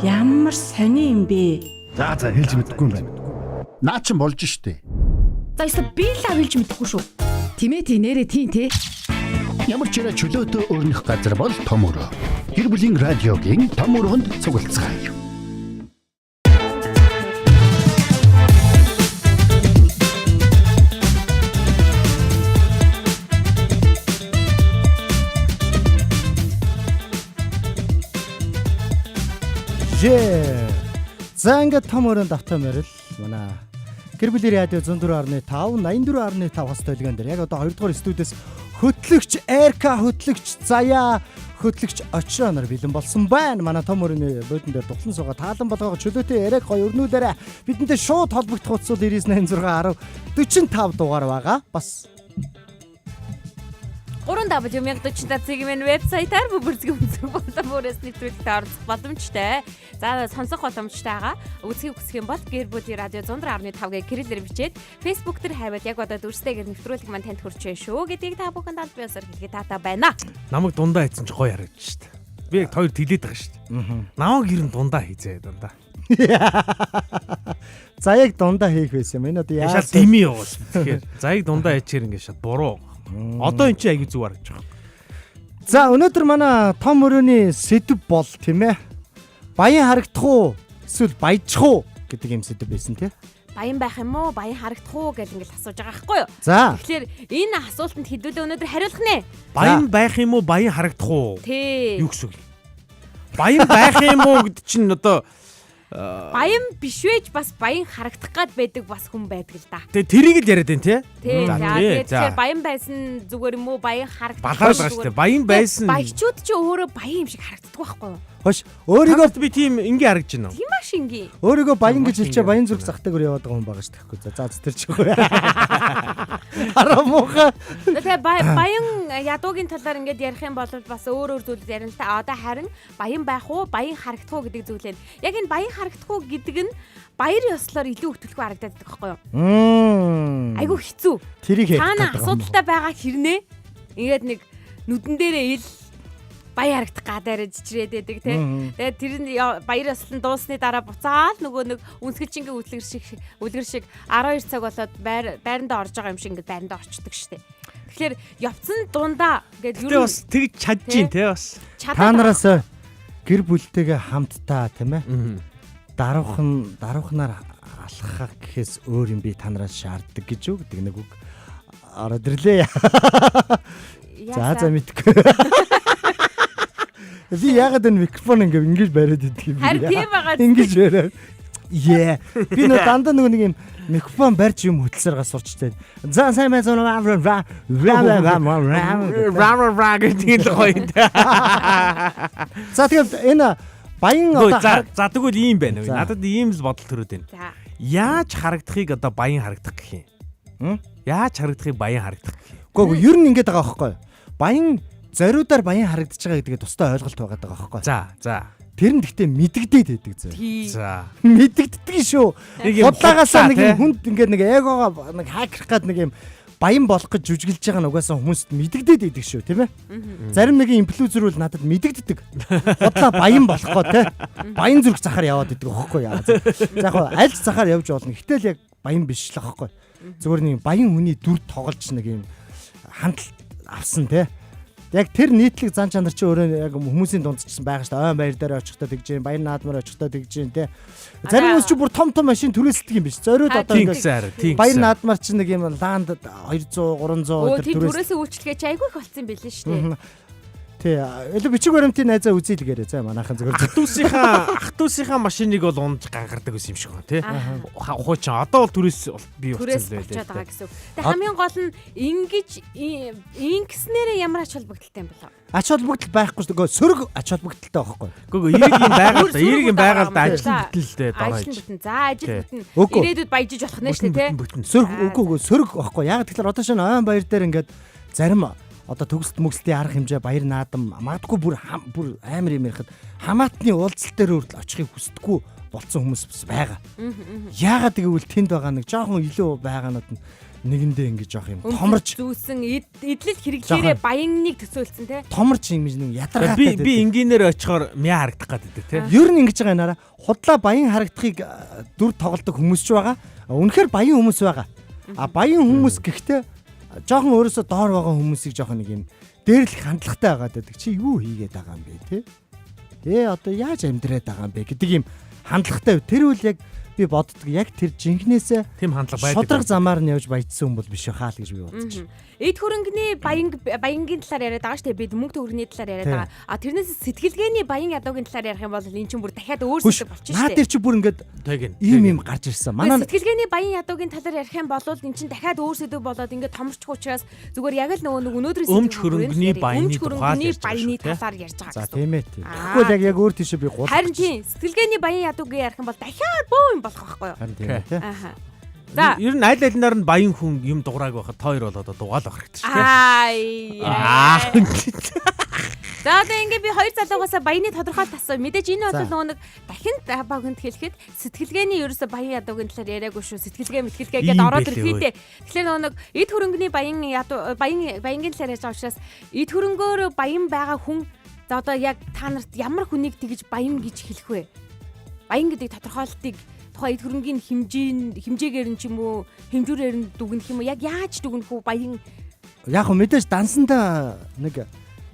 Ямар сони юм бэ? За хэлж мэдэхгүй юм байна. Наа чин болж штэ. За эсвэл би л хэлж мэдэхгүй шүү. Тимээ нэрээ тийм те. Ямар ч ирэ чөлөөтэй өрнөх газар бол том өрөө. Гэр бүлийн радиогийн том өрөөнд цуглацгаая. За ингээд том өрөөнд автоморил манай гэр бүлийн радио 104.5 84.5 хос толгойн дээр яг одоо 2 дугаар студиэс хөтлөгч Эрка хөтлөгч Заяа хөтлөгч Очроо нар бэлэн болсон байна. Манай том өрөөний буудан дээр дуглан суугаа таалан болгоогоо чөлөөтэй яриаг гоё өрнүүлээрэ. Бидэнтэй шууд холбогдох утсууд 9986 10 45 дугаар байгаа. Бас 3W1045 вебсайтаар бүрзэг үнцэг болон бүрээс нэвтрүүлэгт оролцох боломжтой. За сонсох боломжтой байгаа. Үзхийг хүсэх юм бол гэр бүлийн радио 104.5-гийн гэрэлээр бичээд Facebook дээр хайваад яг одоо дүрстэйгээр нэвтрүүлэг маань танд хүрч байна шүү гэдгийг та бүхэнд аль биесээр хэлэхэд таатай байна. Намайг дундаа хийсэн чи гоё харагдаж штт. Би яг хоёр тэлээд байгаа штт. Намайг ер нь дундаа хийзээ дундаа. Заяаг дундаа хийх байсан юм. Энэ одоо яашаа дими явуулсан. Тэгэхээр заяаг дундаа хийчихэр ингээд шат буруу. Одоо эн чинь аягүй зүг харагдаж байгаа. За өнөөдөр манай том өрөөний сэдв бол тийм ээ. Баян харагдах уу? Эсвэл баяжих уу гэдэг юм сэдв байсан тийм. Баян байх юм уу? Баян харагдах уу гэж ингээд асууж байгаа байхгүй юу? За. Тэгэхээр энэ асуултанд хэдүүлээ өнөөдөр хариулах нэ. Баян байх юм уу? Баян харагдах уу? Тий. Юу гэсэн үг? Баян байх юм уу гэдэг чинь одоо баян биш вэж бас баян харагдах гад байдаг бас хүн байдаг л да. Тэгээ тэрийг л яриад байна тий. Тэгэхээр баян байсан зүгээр юм уу баян харагдах балаад байгаа шүү дээ. Баян байсан. Баячууд ч өөрөө баян юм шиг харагддаг байхгүй юу? Хош өөрийгөө би тийм ингээ харагдаж байна уу? Тийм маш ингийн. Өөрийгөө баян гэж хэлчихээ баян зүрх захтайгаар яваад байгаа хүн байгаа шүү дээ. За тэр ч үгүй. Араа муухай. Тэгээ баян ядуугийн талаар ингээд ярих юм бол бас өөр зүйл ярина л та. Одоо харин баян байх уу, баян харагдах уу гэдэг зүйлээ. Яг энэ баян харагдах уу гэдэг нь баяр ёслоор илүү хөтөлбөр харагдаад байдаг байхгүй юу? Айгу хэцүү. Тэрийг таана асуудалтай байгаа хэрнээ ингээд нэг нүдэн дээрээ ил баяр харагдах гадаараа жичрээд байдаг тий. Тэгээд тэр нь баяр ёслон дуусны дараа буцаал нөгөө нэг үнсгэлжингийн үлгэр шиг 12 цаг болоод байрандаа орж байгаа юм шиг ингээд байрандаа орчдөг штеп. Тэгэхээр явцсан дундаа ингээд юу бас тэгж чадчих тий бас. Та нараас гэр бүлтэйгээ хамтдаа тийм ээ. Даруухнаар алхах гэхээс өөр юм би та нараас шаарддаг гэж үг гэдэг нэг үг ороод ирлээ. За мэдгүй. Би ягаад энэ микрофон ингэж бариад идэх юм бэ? Харин тийм байгаа. Ингэж бариад. Би нөө дандаа нэг юм микрофон барьж юм хөтлсөргөө сурчтай. За сайн байна зүүн гэдэг л гоё. За тэгэл энэ баян одоо за тэгвэл ийм байна. Надад ийм л бодол төрөөд байна. Яаж харагдахыг одоо баян харагдах гэх юм? Яаж харагдахыг баян харагдах гэх юм? Гэхдээ ер нь ингэж байгаа байхгүй. Баян зориудаар баян харагдаж байгаа гэдгээ тустай ойлголт байгаа даа байхгүй. За. Тэр нь гэхдээ мэдэгдээд байдаг зөө. За. Мэдэгддэг шүү. Удаагаасаа нэг юм хүнд ингээд нэг эгоогоо нэг хакерх гад нэг юм баян болох гэж жүжиглж байгаа нь угаасаа хүмүүст мэдэгдээд байдаг шүү, тийм ээ? Зарим нэгэн инфлюенсер бол надад мэдэгддэг. Бодлоо баян болохгоо те. Баян зүрх захаар яваад идэг аахгүй яа. За яг аль захаар явж болно. Гэтэл яг баян биш л аахгүй. Зүгээр нэг баян хүний дүр тоглож нэг юм хандлт авсан те. Яг тэр нийтлэг зан чанар чи өөрөө яг хүмүүсийн дунд ч гэсэн байгаа шүү дээ. Ойн баяр дээр очихдоо тэгж जैन, баяр наадмаар очихдоо тэгж जैन те. Зарим хүмүүс чи бүр том машин түрээсэлдэг юм биш. Зориуд одоо ингээд баяр наадмаар чи нэг юм лаанд 200, 300 тэр түрээсээ үйлчлэгээ чи айгүй их болцсон байлээ шүү дээ. Тий. Илүү бичиг баримтын найзаа үзийлгээрээ заа манайхан зөвхөн ахтуусынхаа машиныг бол унж гангардаг гэсэн юм шиг байна тий. Хуучин одоо бол түрээс би болчиход байгаа гэсэн үг. Тэгээ хамгийн гол нь ингэж ингэснээрээ ямар ач холбогдолтой юм бэ? Ач холбогдол байхгүй шүү дээ. Сөрөг ач холбогдолтой байхгүй. Гүг эерэг юм байгаа л да ажил бүтэлтэй дараа. За ажил бүтэн. Ирээдүйд баяжиж болох нэ шүү дээ тий. Сөрөг үгүй сөрөг байхгүй. Яг тэгэхээр одоо шинэ ойн баяр дээр ингээд зарим одоо төгсөлт мөглөлтийн арга хэмжээ баяр наадам магадгүй бүр амар юм ярихад хамаатны уулзалт дээр хүртэл очихыг хүсдэггүй болцсон хүмүүс бас байгаа. Яагаад гэвэл тэнд байгаа нэг жоохон илүү байгаанууд нь нэгэндээ ингэ жоох юм томорч зүүсэн эдлэл хэрэглээрээ баяныг төсөөлсөн те. Томорч юм нэг ядаргаатай. Би энгийнээр очихоор мяа харагдах гэдэг те. Ер нь ингэж байгаа наараа худлаа баян харагдахыг дүр тоглодог хүмүүс ч байгаа. Үнэхээр баян хүмүүс байгаа. Баян хүмүүс гэхдээ жоохон өөрөөсөө доор байгаа хүмүүсийг жоохон нэг юм дээрлэх хандлагатай байгаа гэдэг. Чи юу хийгээд байгаа юм бэ те? Одоо яаж амьдраад байгаа юм бэ гэдэг юм хандлагатай. Тэр үл яг би боддог яг тэр жинхнээсээ тийм хандлага байдаг. Шудраг замаар нь явж баяжсан хүн бол биш хаа л гэж би бодчих. Эд хөрөнгөний баянгийн талаар яриад байгаа шүү дээ. Бид мөнгө төгрөгийн талаар яриад байгаа. Тэрнээс сэтгэлгээний баян ядуугийн талаар ярих юм бол эн чинь бүр дахиад өөрсдөө болчих шүү дээ. Наад тэр чи бүр ингээд ийм гарч ирсэн. Манай сэтгэлгээний баян ядуугийн талаар ярих юм бол эн чинь дахиад өөрсдөө болоод ингээд томорчих учраас зүгээр яг л нөгөө өнөөдрөөс өмч хөрөнгөний баяны талаар ярьж байгаа. За тийм ээ. Тэгэхгүй яг өөр тийшээ би гол. Харин тийм сэтгэлгээний баян ядуугийн ярих юм бол дахиад бөө юм болох байхгүй юу? Харин тийм ээ. Аха. За ер нь аль алинаар нь баян хүн юм дуграаг байхад тоор бол одоо дугаал байх хэрэгтэй шүү дээ. За одоо ингээд би хоёр залуугаас баяны тодорхойлт асуу. Мэдээж энэ бол нөгөө нэг дахин багт хэлэхэд сэтгэлгээний ерөөсө баян ядуугийн талаар яриаггүй шүү. Сэтгэлгээ гэдээ ороод ирэхийдээ. Тэгэхээр нөгөө нэг эд хөрөнгөний баянгийн талаар ярьж байгаа учраас эд хөрөнгөөр баян байгаа хүн за одоо яг та нарт ямар хүнийг тэгж баян гэж хэлэх вэ? Баян гэдэг тодорхойлтыг тухайн эд хөрөнгийн хэмжээгээр нь ч юм уу хэмжүүрээр нь дүгнэх юм уу яг яаж дүгнэх үү баян яг хөө мэдээж дансандаа нэг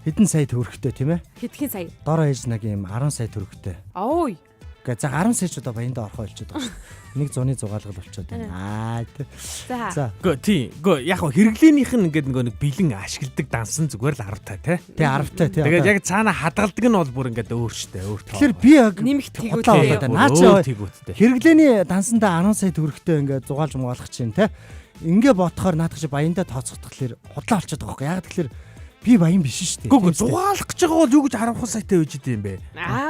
хэдэн сая төгрөгтэй тийм ээ хэдхэн сая дороо ээж нэг юм 10 сая төгрөгтэй ой гэ за 10 сая ч одоо баяндаа орхоо олчиход байгаа шүү нэг зуны зугаалгал болчиход байна за гоо яг хөө хэрэглээнийх нь ингээд нэг бэлэн ашигладаг дансан зүгээр л 10 та тий 10 тий тэгээд яг цаана хадгалдаг нь бол бүр ингээд өөрчтэй тэгэхээр би яг нэмэх тэгвэл наачаа хэрэглээний дансандаа 10 сая төгрөгтэй ингээд зугаалж муулах чинь тий ингээ бодохоор наадах чи баяндаа тооцохдох тэгэхээр худлаа болчиход байгаа юм яг тэгэхээр би баян биш шүү дээ. Гүг зугаалах гэж байгаа бол юу гэж 10 саятай байж идэм бэ?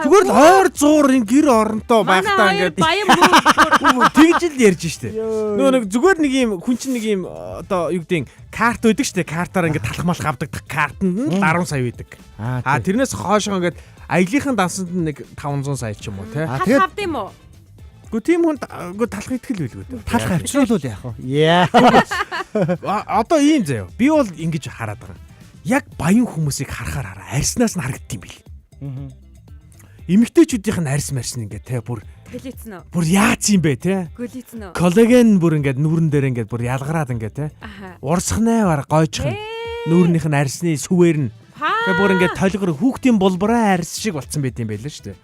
Зүгээр л ойр зуур ин гэр оронтой байхдаа ингээд баян мөнгө тэгж л ярьж штэ. Нөгөө нэг зүгээр нэг юм хүн чинь нэг юм одоо юу гэдэг карт өгдөг штэ. Картаар ингээд талах малх авдаг картанд нь 10 сая байдаг. Тэрнээс хоошоо ингээд аяллахын дансанд нэг 500 сая ч юм уу те. Тэгээд авд юм уу? Гү тийм хүн талах итгэл байлгүй. Талах авчруулвал яах вэ? Одоо ийм заяа. Би бол ингэж хараад байгаа. Яг баян хүмүүсийг харахаар арьснаас нь харагддаг юм бил. Эмэгтэйчүүдийнх нь арьс марьс ингээд те бүр гэлицэн үү? Бүр яац юм бэ те? Гэлицэн үү? Коллаген бүр ингээд нүүрэн дээр ингээд бүр ялгараад ингээд те. Урсхнаа бар гойчхон. Нүүрнийх нь арьсны сүвээр нь тэгээ бүр ингээд толгор хүүхдийн булбараа арьс шиг болцсон байт юм байлаа шүү дээ.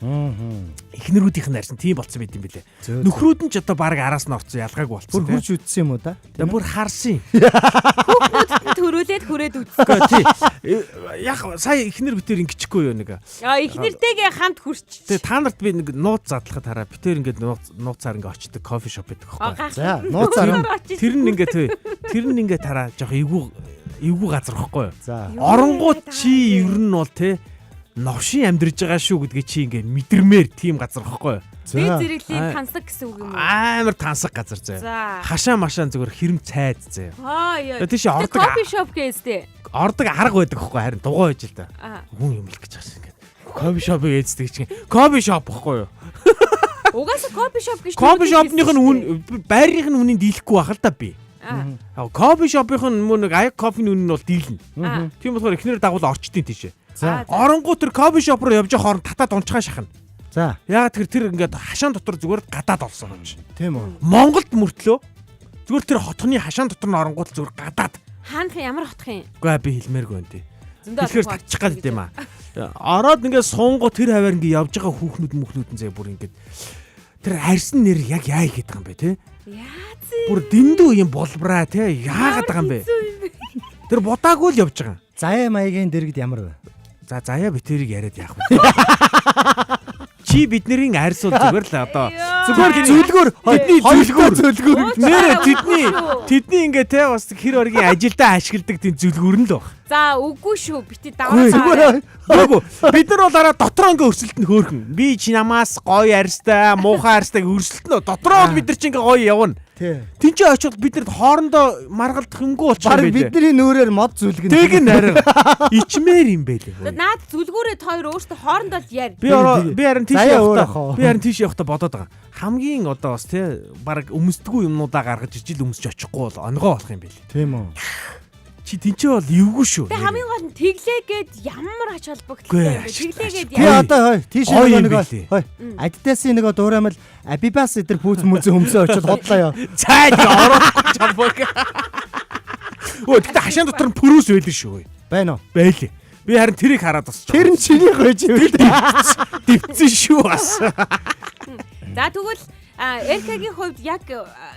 Эхнэрүүдийнх нь арьс нь тийм болцсон байт юм байлээ. Нөхрүүд нь ч одоо баг араас нь орцсон ялгаагүй болцсон. Бүр хурж үтсэн юм уу да? Тэгээ бүр харсан. Хүүхдүүд төрүүлээд хүрээд үтсэн. Тий. Яг сая эхнэр битэр ингэчихгүй юу нэг. Эхнэртэйгээ хамт хүрч. Тэгээ та нарт би нэг нууц задлахад хараа битэр ингээд нууцаар ингээд очдөг кофе шоп байдаг байхгүй. За нууцаар тэр нь ингээд тараа жоох эвгүй газар واخхой. Оронгууд чи ер нь бол те новшин амьдарж байгаа шүү гэдгийг чи ингээ мэдэрмээр тийм газар واخхой. Би зэрэглийн тансаг гэсэн үг юм уу? Амар тансаг газар заяа. Хашаа машаа зүгээр хэрэм цайд заяа. Тийш ордог кофе шоп гэстэй. Ордог арга байдаг واخхой харин дугаа байж л да. Хүн юм л гэж байгаа ингээ. Кофе шоп ээздэг чинь кофе шоп واخхой юу? Угаасаа кофе шоп гэж кофе шопных нь үн байрных нь үнийн дийлэхгүй байх л да би. Кофе шопын мөн нэг аяг кофений үнэ нь бол дийлнэ. Тийм болохоор эхнэр дагуул орчдیں۔ Тийшээ. Оронгууд тэр кофе шоп руу явж байгаа хооронд татаад унчгаа шахна. За. Яг тэр ингээд хашаан дотор зүгээр гадаад олсон юм чи. Тийм үү. Монголд мөртлөө зүгээр тэр хотхны хашаан дотор нь оронгууд зүгээр гадаад. Хаанах ямар хотх юм? Үгүй би хэлмээргүй энэ. Тэгэхээр татчих гал гэдэм аа. Ороод ингээд суунгу тэр хаваар ингээд явж байгаа хүүхнүүд зэ бүр ингээд тэр арьсан нэр яг яа ихэд байгаа юм бэ те? Яац. Бүр дэндүү юм болбраа те яагаад байгаа юм бэ? Тэр будаагүй л явж байгаа. Заяа маягийн дэрэгд ямар вэ? За заяа битэрийг яриад яах вэ? Чи бидний арьс бол зүгээр л одоо зүгээр зөвлгөөр зөвлгөөр нэр тэдний ингээ те бас хэр оргийн ажилдаа ашигладаг тийм зөвлгөөр нь л баг. За үгүй шүү бити даваа. Үгүй бид нар бол араа дотроо ингээ өрсөлт нь хөөхөн. Би чи намаас гоё арьстай, муухай арьстайг өрсөлтнө. Дотроо бид нар чи ингээ гоё явна. Тий. Тинчээ очивол бид нарт хоорондоо маргалдах юмгүй болчих юм Бараг байлээ. бидний нүүрээр мод зүлгэн. Тэг ин харин ичмээр юм байлээ. Наад зүлгүүрээ хоёр өөртөө хоорондоо л яар. Би харин тийш Заяа өөр явахдаа ах. би харин тийш явахдаа бодоод байгаа. Хамгийн одоо бас тий баг өмсдгүү юмнуудаа гаргаж ижил өмсч очихгүй бол онгоо болох юм байлээ. Тийм үү. Чи тинчээ бол эвгүй шүү. Тэг хамгийн гол нь тэглээгээд ямар ач холбогдолтой Үгүй, юм бэ? Тэглээгээд Би яа. одоо тийш Ой юм нэг билий. Адидасийн нэг дуурамал Абибас эдэр пүүз мүзэн хөмсөө очиод хотлоо ёо. Цайд ороод чамбог. Өө тэгтээ хашаан дотор нь пөрөөс байлээ шүү. Байна уу? Байлээ. Би харин тэрийг хараад бас. Тэр нь чиний гойж юм. дивцэн шүү бас. За тэгвэл РК-гийн хувьд яг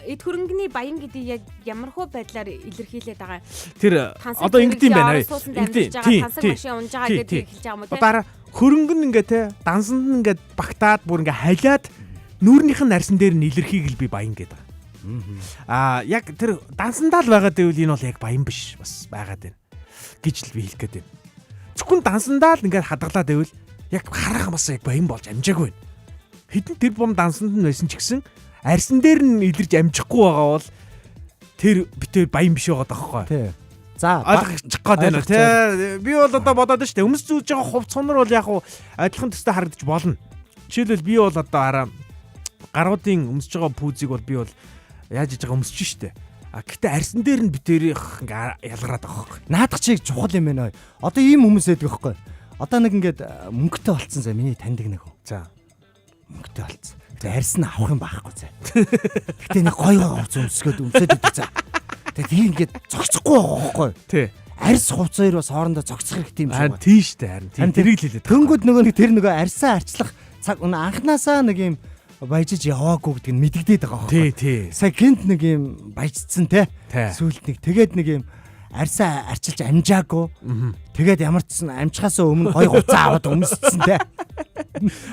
эд хөрөнгөний баян гэдэг яг ямархуу байдлаар илэрхийлээд байгаа. Тэр одоо ингэдэм байна. Тансаг машин унж байгаа гэдэг хэлж байгаа юм уу те? Дараа хөрөнгө нь ингээ те дансанд нь ингээ багтаад бүр ингээ халиад нүүрнийх нь нарсан дээр нь илэрхийг л би баян гэдэг. Яг тэр дансандаа л байгаад байвал энэ бол яг баян биш бас байгаад байна гэж л би хэлэх гээд байна. Зөвхөн дансандаа л ингээ хадгалаад байвал яг харах бас яг баян болж амжаагүй байна. Хэдэн тэр бом дансанд нь байсан ч гэсэн арьсан дээр нь илэрж амжихгүй байгаа бол тэр битээр баян биш байгаа даахгүй. Тий. За ойлгочих гээд байна тий. Би бол одоо бодоод шүү дээ. Өмс зүүж байгаа хувц сонор бол яг адилхан төстэй харагдаж болно. Жишээлбэл би бол одоо араа гаруудын өмсөж байгаа пүүзийг бол би бол яаж иж байгаа өмсөж штэ. Гэхдээ арьсан дээр нь битээрийнх ингээ ялгараад байгаа хөөхгүй. наадах чиг чухал юм байна. Одоо ийм хүмүүс байдаг байхгүй. Одоо нэг ингээд мөнгөтэй болцсон заа миний таньдаг нэг. За. Мөнгөтэй болцсон. Тэгээ арьс нь авах юм байхгүй заа. Гэтэ нэг гоё хувц өмсгөөд идэг заа. Тэгээ тийм ингээд зогцохгүй байгаа байхгүй. Тий. Арьс хувц хоёр бас хоорондоо зогцох хэрэгтэй юм шиг Харин байна. тий штэ харин. Тэрийг л хэлээд. Тэнгүүд нөгөө нэг тэр нөгөө арьсаа арчлах цаг анханасаа нэг юм баяжиж яваагүй гэдг нь мэдэгдээд байгаа Тий, байхгүй. тий. Сая гинт нэг юм баяжцсан те. Тий. Сүүлд нэг тэгээд нэг юм арьсаа арчилж амжаагүй. Тэгээд ямар ч сан амжихаасаа өмнө гоё хувцас аваад өмссөн те.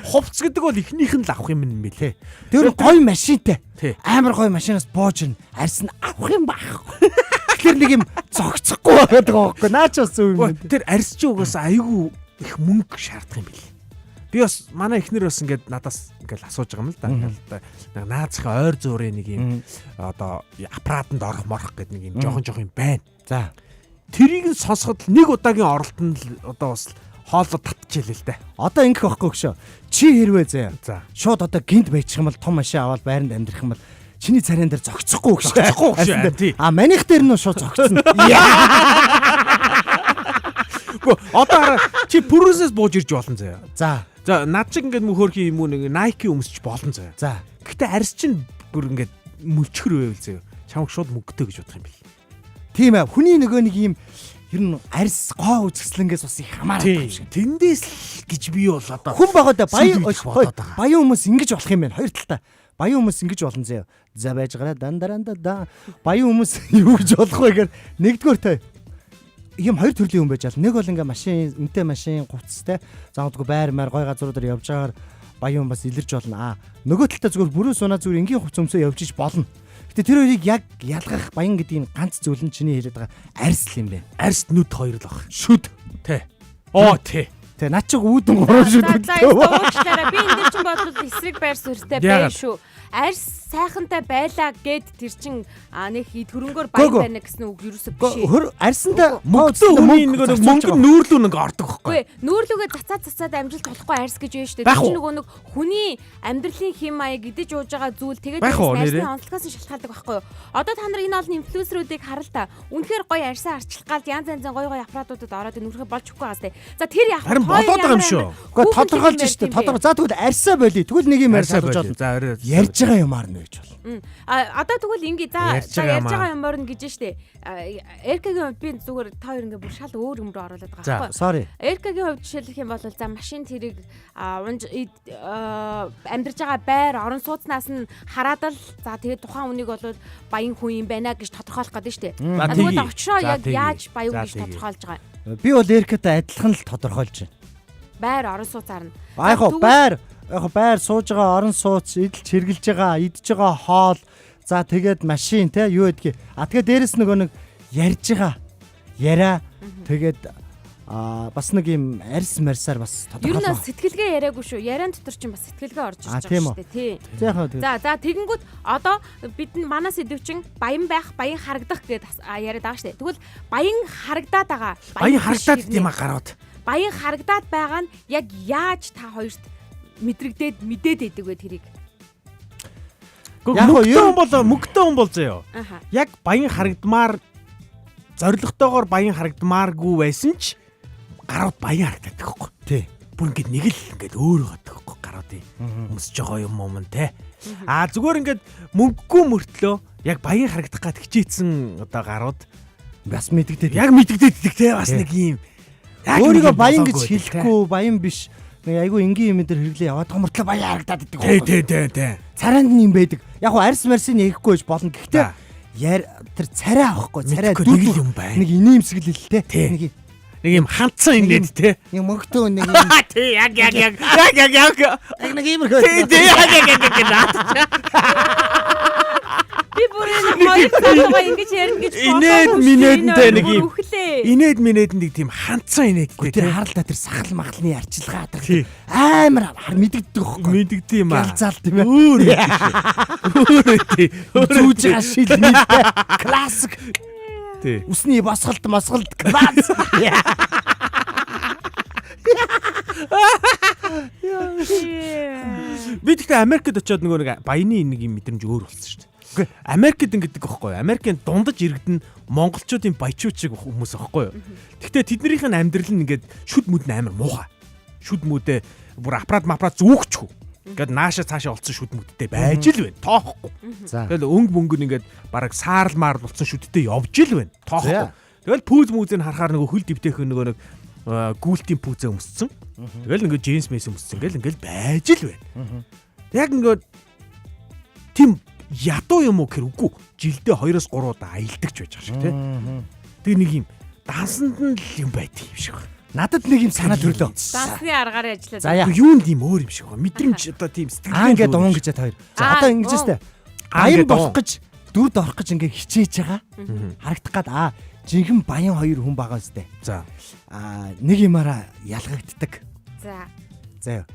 Хувц гэдэг бол ихнийх нь л авах юм юм билээ. Тэр гоё машинтай. Тий. Амар гоё машинаас бууж ин арьс нь авах юм байхгүй. Тэгэхээр нэг юм зогцохгүй байгаад байгаа байхгүй. Наач бас үгүй юм. Тэр арьс чи угаасаа айгүй их мөнгө шаардах юм билээ. Би бас манай эхнэр бас ингээд надаас ингээд асууж байгаа юм л да. Ингээд нэг наацхан ойр зуурын нэг юм одоо аппаратанд орох морох гэдэг нэг юм жоохон юм байна. За. Тэрийг нь сонсоход нэг удаагийн оролтонд л одоо бас хоолоо татчихжээ л дээ. Одоо ингэх байхгүй гшөө. Чи хэрвээ заяа. За. Шууд одоо гинт байчих юм бол том машин аваад байранд амьдрах юм бол чиний царайн дээр зогцохгүй гшөө. Зогцохгүй гшөө, тий. Манийх дээр нь шууд зогцсон. Гү одоо чи пүрөөсөөс бууж ирж болно заяа. За. Над чиг ингээд мөхөөрхийн юм уу нэг Nike өмсөж болно заяа. За. Гэхдээ арьс чинь бүр ингээд мөлчгөр байвал заяа. Чамд шууд мөнгөтэй гэж бодох юм бэл. Тийм ээ. Хүний нөгөө нэг юм ер нь арьс гоо үзэсгэлэнгээс бас их хамаарат юм шиг. Тэндээс л гэж би бол одоо Хүн багада баян Сүүлд бодоод байгаа. баян хүмүүс ингэж болох юм байна. Хоёр талтай. Баян хүмүүс ингэж болно заяа. За байж гараа дандаранда да. Баян хүмүүс юу гэж болох вэ гэхээр нэгдүгээр тай. Ийм хоёр төрлийн хүн байж байгаа. Нэг бол ингээ машин, үнэтэй машин, хувцастай. Заавдгүй байр маяр гой газруудаар явж байгаагаар баян хүн бас илэрж болно. Нөгөө талдаа зүгээр бүрэн сунаа зүгээр энгийн хувц өмсөө явж иж болно. Гэтэ тэр хоёрыг яг ялгах баян гэдгийг ганц зүйл нь чиний хэлээд байгаа арьс л юм бэ. арьс нүд хоёр л баг. Шүд. Тэ. Оо тэ. Тэ над чиг үүдэн гурван шүд. За уучлаарай. Би энэ чинь бодлоо эсрэг байр суурьтай бай Яагаад? шүү. Арьс сайхантай байлаа гэд тэр чин нэг эд хөрөнгөөр баян байна гэсэн үг ерөөсөө биш ээ. Хөр арьсандаа Мөнгөтэй хүний нэг мөнгө нүүрлүү нэг ордог байхгүй. Үгүй нүүрлүгээ цацаад амжилт болохгүй арьс гэж байна шүү дээ. Байх Тэр уу? чинь нөгөө нэг хүний амьдралын хэм маяг идэж ууж байгаа зүйл тэгээд Байх уу, арьсны нэрээ? онцлогоос нь шалтгаалдаг байхгүй юу? Одоо та нар энэ олон инфлюенсерүүдийг харал та. Үнэхээр гоё арьсаа арчлах гал янз янзын гоё гоё аппаратуудад ороод нүрхэ болж өгөхгүй гас тээ. За тэр яг Харин болоод байгаа юм шүү. Гэхдээ тодорхойлж штэ. Тодорхой. За тэгвэл арьсаа болий. Тэгвэл нэг юм Арьсаа ярьж болий. болно. За орой. Ярьж байгаа юмар нь байж болно. Одоо тэгвэл ингээ Ярьж за байгаа ярьж маа. байгаа юмор нь гэж штэ. РК-гийн хувьд би зүгээр та хоёр ингээ бүр шал өөр юм руу оруулаад байгаа За. байхгүй юу? Sorry. РК-гийн хувьд жишээлх юм бол за машин тэрийг амьдарч байгаа байр орон сууцнаас нь хараад л за тэгээд тухайн үнийг бол баян хүн юм байна гэж тодорхойлох гэдэг штэ. За, Тэгвэл тэгье. очроо За, яг тэгье. яаж баян За, гэж тэгье. тодорхойлж байгаа. Би бол эркэтэй адилхан л тодорхойлж байна. Байр орон сууцаар нь. Яг хоо байр сууж байгаа орон сууц, идэлж хэрглэж байгаа, идж байгаа хоол, за тэгээд машин те юу гэдгийг. Тэгээд дээрэс нөгөө нэг ярьж байгаа яриа тэгээд бас нэг юм арьс марсаар бас Ер нь тодорхойлоо. сэтгэлгээ яриаггүй шүү. Яриан дотор чинь бас сэтгэлгээ орж ирж тийм байгаа шүү дээ. Тий. За яхаа тэгээ. За тэгэнгүүт одоо бидний манай сэдв чинь баян байх, баян харагдах гэдээ яриад байгаа шүү дээ. Тэгвэл баян харагдаад байгаа. Баян харагдаад тийм гараад. Баян харагдаад байгаа нь яг яаж та хоёрт мэдрэгдээд мэдээд идэг вэ тэрийг? Мөнгөтэй хүн бол заяа. Аха. Яг баян харагдмаар зоригтойгоор баян харагдмааргүй байсан ч гарууд баян харагдаад байхгүй. Тий. Бүр ингээд нэг л ингээд өөр гадаг байхгүй гаруудын өмсөж байгаа юм те. Зүгээр ингээд мөнгөгүй мөртлөө яг баян харагдах гад хичээсэн одоо гарууд Бас мэдэгдээд. яг мэдэгдээд те бас нэг юм. Өөрийгөө баян гэж хэлэхгүй, баян биш. Нэг айгүй энгийн юм дээр хэрэглээ яваад байгаа мөртлөө баян харагдаад идэг. Тий. Царайнд нь юм байдаг. Яг гоо арьс марсыг нэгэхгүй байж болно. Гэхдээ тэр царай авахгүй, царай нэг л юм байна. Нэг инээмсгэл л те. Нэг юм хандсан инээд те. Нэг мөнгөтэй нэг Тий яг. нэг иймэрхүү. Тий яг. Би бүр энэ хоёр цагаа ингэж ярина гэж Инээд минэдэнтэй нэг юм. Үхлээ. Инээд минэдэнд нэг тийм хандсан инээдтэй Тэр харалтаа тэр сахал махалны арчилгаа тэр амар мэдэгддэг байхгүй. мэдэгдэв юм аа. Галзаал тийм ээ. Өөр тий. Зүүж байгаа шил нийтээ классик. Тий. Усны босголт класс. Би тэгтээ Америкт очиод нөгөө нэг баяны нэг юм мэдрэмж өөр болсон шүү дээ. Америкт ингэдэг байхгүй юу? Америкийн дундаж иргэдэн монголчуудын баячуучиг хүмүүс байхгүй юу? Тэгтээ тэднийх нь амьдрал нь ингээд шүд мүд нь амар муухай. Шүд мүдээ бүр аппарат зүүгчгүй. Ингээд нааша цаашаа олцсон шүд мүдтэй байж л байна. Тоохгүй. Тэгэл өнгө мөнгө нь ингээд бараг саарлмаар болсон шүдтэй явж л байна. Тоохгүй. Тэгэл пүүз мүүзийг харахаар нөгөө хөл дэвтэйх нөгөө нэг гүйлтийн пүүзээ өмссөн. Тэгэл ингээд Джеймс Мэйс өмссөн. Ингээл байж л байна. Яг ингээд тийм ядуу юм уу гэхээр үгүй. Жилдээ 2-3 удаа аялдагч байж байгаа шиг тий. Тэгээ нэг юм дансанд нь л юм байт юм шиг байна. Надад нэг юм санаа төрлөө. Дансны аргаар ажиллаад. За яа. Юунд юм өөр юм шиг байна. Мэдрэмж одоо тийм сэтгэл Ингээд дуун гэж хоёр. За одоо ингэж штэ. Баян болох гэж дүрд орох гэж ингээ хичээж байгаа. Харагдах гад жинхэнэ баян хоёр хүн байгаа үстэй. За. Нэг юмараа ялгагддаг. За. Заяа.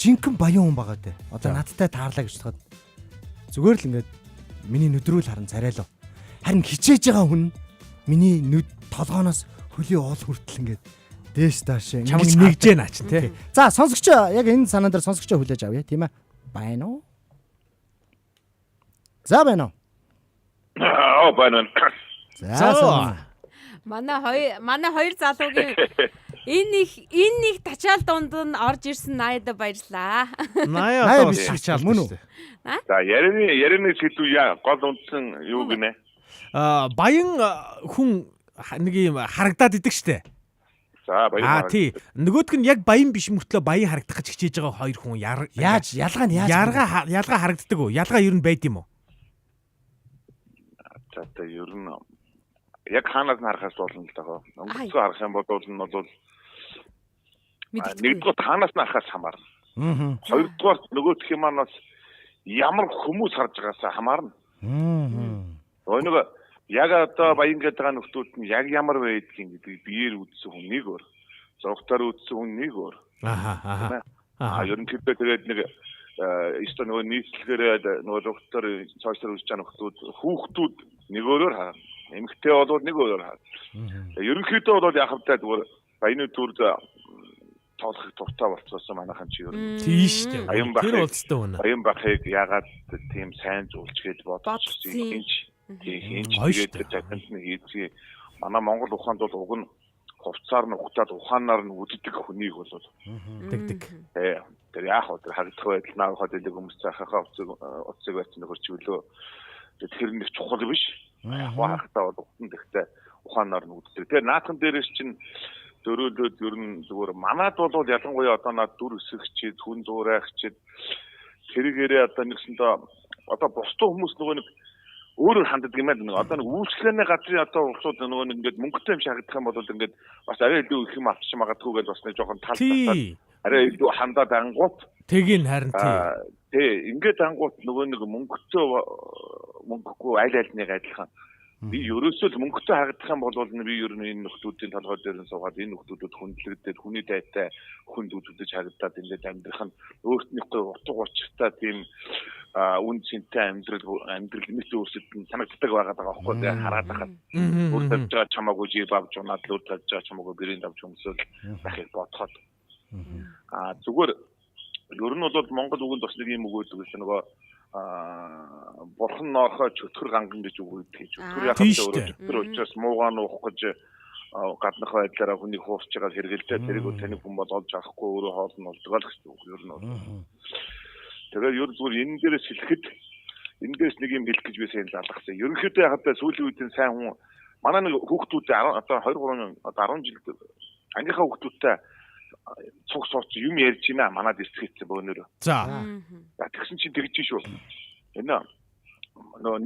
Жинхэнэ баян хүн байгаа те. Одоо надтай таарлаа гэж бодоход зүгээр л ингээд миний нүдрүүл харан царайлаа. Харин хичээж байгаа хүн миний нүд толгооноос хөлийн уул хүртэл ингээд дээш тааш Чамд нэгжээ наач тий. За сонсогч яг энэ санаан дээр сонсогч хүлээж авъя тийм ээ. Байна уу? За байна уу? Байна. За. Манай хоёр залуугийн энэ их тачаал дунд нь орж ирсэн нааяда баярлаа. Наяа одоо шачаал мөн үү? За ярины сэдв гол үндсэн юу гинэ? Баян хүн нэг юм харагдаад идэг штэ. За баян. Тий. Нөгөөх нь яг баян биш мөртлөө баян харагдах гэж хичээж байгаа хоёр хүн яаж ялгаа нь яаж ялгаа харагддаг уу? Ялгаа ер нь байд юм уу? За та ер нь яг хаанаас нь харахаас болно л даа. Өнгөцгөө харах юм бол нэгдүгээр хаанаас нь харахаас хамаарна. Хоёрдугаар нөгөөх юм маань бас ямар хүмүүс харж байгаасаа хамаарна. Нэг яг одоо баян гэдэг байгаа нөхдүүд нь яг ямар байдгийг гэдэг биеэр үзсэн хүн нэг өөр. Зургатаар үзсэн хүн нэг өөр. Ерөнхийдөө тэгээд нэг нөгөө нийслэлгээр нөгөө зургатаар цаашдаа үзэж байгаа нөхдүүд хүүхдүүд нэг өөрөөр харна. Эмэгтэй бол нэг өөрөөр харна. Ерөнхийдөө бол яг хавтаа зүгээр баяны төрд тоглох дуртай болцсон манайхан чи ер нь тийш дээ. Тэр улстай үнэ. Баян бахыг ягаад тийм сайн зүүлж гээд бодчихсон. Тэгээд таханд нь хийцгий манай Монгол ухаанд бол уг нь хувцаар нь ухтаад ухаанаар нь үддэг хүнийг бол дэгдэг. Тэр яах вэ? Тэр харагдах байдал наа хоолыг хүмүүс цаахаа уцыг барьсан нөхөрч үлөө. Тэр нэг чухал биш. Хахтаа бол ухтан дэхтэй ухаанаар нь үддэг. Тэр наадхан дээрээс чинь дөрөөлөд ер нь зүгээр манад бол ялангуяа одоо над дүр өсгчид хүн зуурайгчид тэргээрээ одоо нэгсэндээ одоо бусдын хүмүүс нөгөө нэг өөрөөр ханддаг юм байна. Одоо нэг үйлчлэлийн газрын одоо улсууд нөгөө нэг ингээд мөнгөтэй юм шахагдах юм бол ингээд бас арай илүү их юм авчих магадгүй гэж бас нэг жоохон талбартаад арай илүү хандаад ангууд тгийг харин тий ингээд ангууд нөгөө нэг мөнгөгүй аль альныг адилхан Би ерөөсөө л мөнгөтэй хагдах юм бол би ер нь энэ нөхдүүдийн толгой дээр нь суугаад энэ нөхдүүдэд хүндлэгдээд хүний дайтай хүнд үзүүлж харагдаад ингээд амьдрах нь өөртнийхөө утга учиртай тийм үн цэнтэй амьдрал мэт өөрсөд нь санагддаг байгаа байхгүй тэгээ хараад байхад өөртөө жаа чамаагүй жи бавж унаад л өөртөө жаа чамаагүй гэрийн давж өмсөөл дахиж бодоход зүгээр ер нь бол Монгол үгэнд бас нэг юм үг өгдөг гэсэн нөгөө бурхан ноорхоо чөтгөр ганган гэж үг өгдөг. Чөтгөр яхад өөр учраас муугаа нуух гэж гаднах байдлаараа хүнийг хуурч байгаа хэрэгэлтэй тэрийг таны хүн бол олж авахгүй өөрөө хоол нь болдог л гэсэн үг ер нь. Тэгээд ер зүгээр энэ дээрээс хэлэхэд энэ дээрээс нэг юм хэлэх гэж би сайн залгасан. Ерөнхийдөө яхад сүүлийн үед сайн хүн манай нэг хүүхдүүд одоо 23 10 жил ангийнхаа хүүхдүүдтэй цуг сууц юм ярьж байна манад эсгэцсэн бөөнөрөө. За. Тэгсэн чинь тэгж шүү. Энэ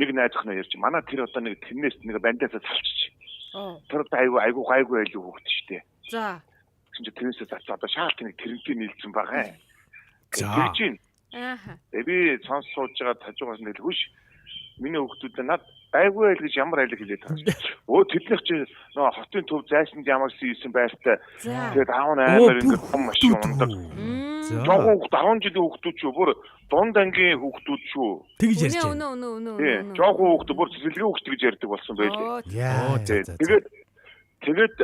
нэг найзах нь ярьж манай тэр одоо нэг тэрнээс нэг бандасаа салчиж. Тэр айгу байлгүй хүүхд штэ. За. Тэгсэн чинь тэрнээс залцаа одоо шаалт нэг тэрнтэй нийлсэн байгаа. Тэгж чинь. Би цонс сууж байгаа тажуугаас нэг хүш миний хүүхдүүд над айгүй айл гэж ямар айлг хэлээд байгаа. Тэднийх чинь нөө хотын төв зайсанд ямар хийсэн байртай. Тэгээд аав аймаар ингээд том машин ундаг. Жогоо 10 жилийн хүүхдүүд шүү. Бүр дунд ангийн хүүхдүүд шүү. Тэгж ярьж байна. Жогоо хүүхдүүд бүр цэцэлгийн хүүхд гэж ярьдаг болсон байлээ. Тэгээд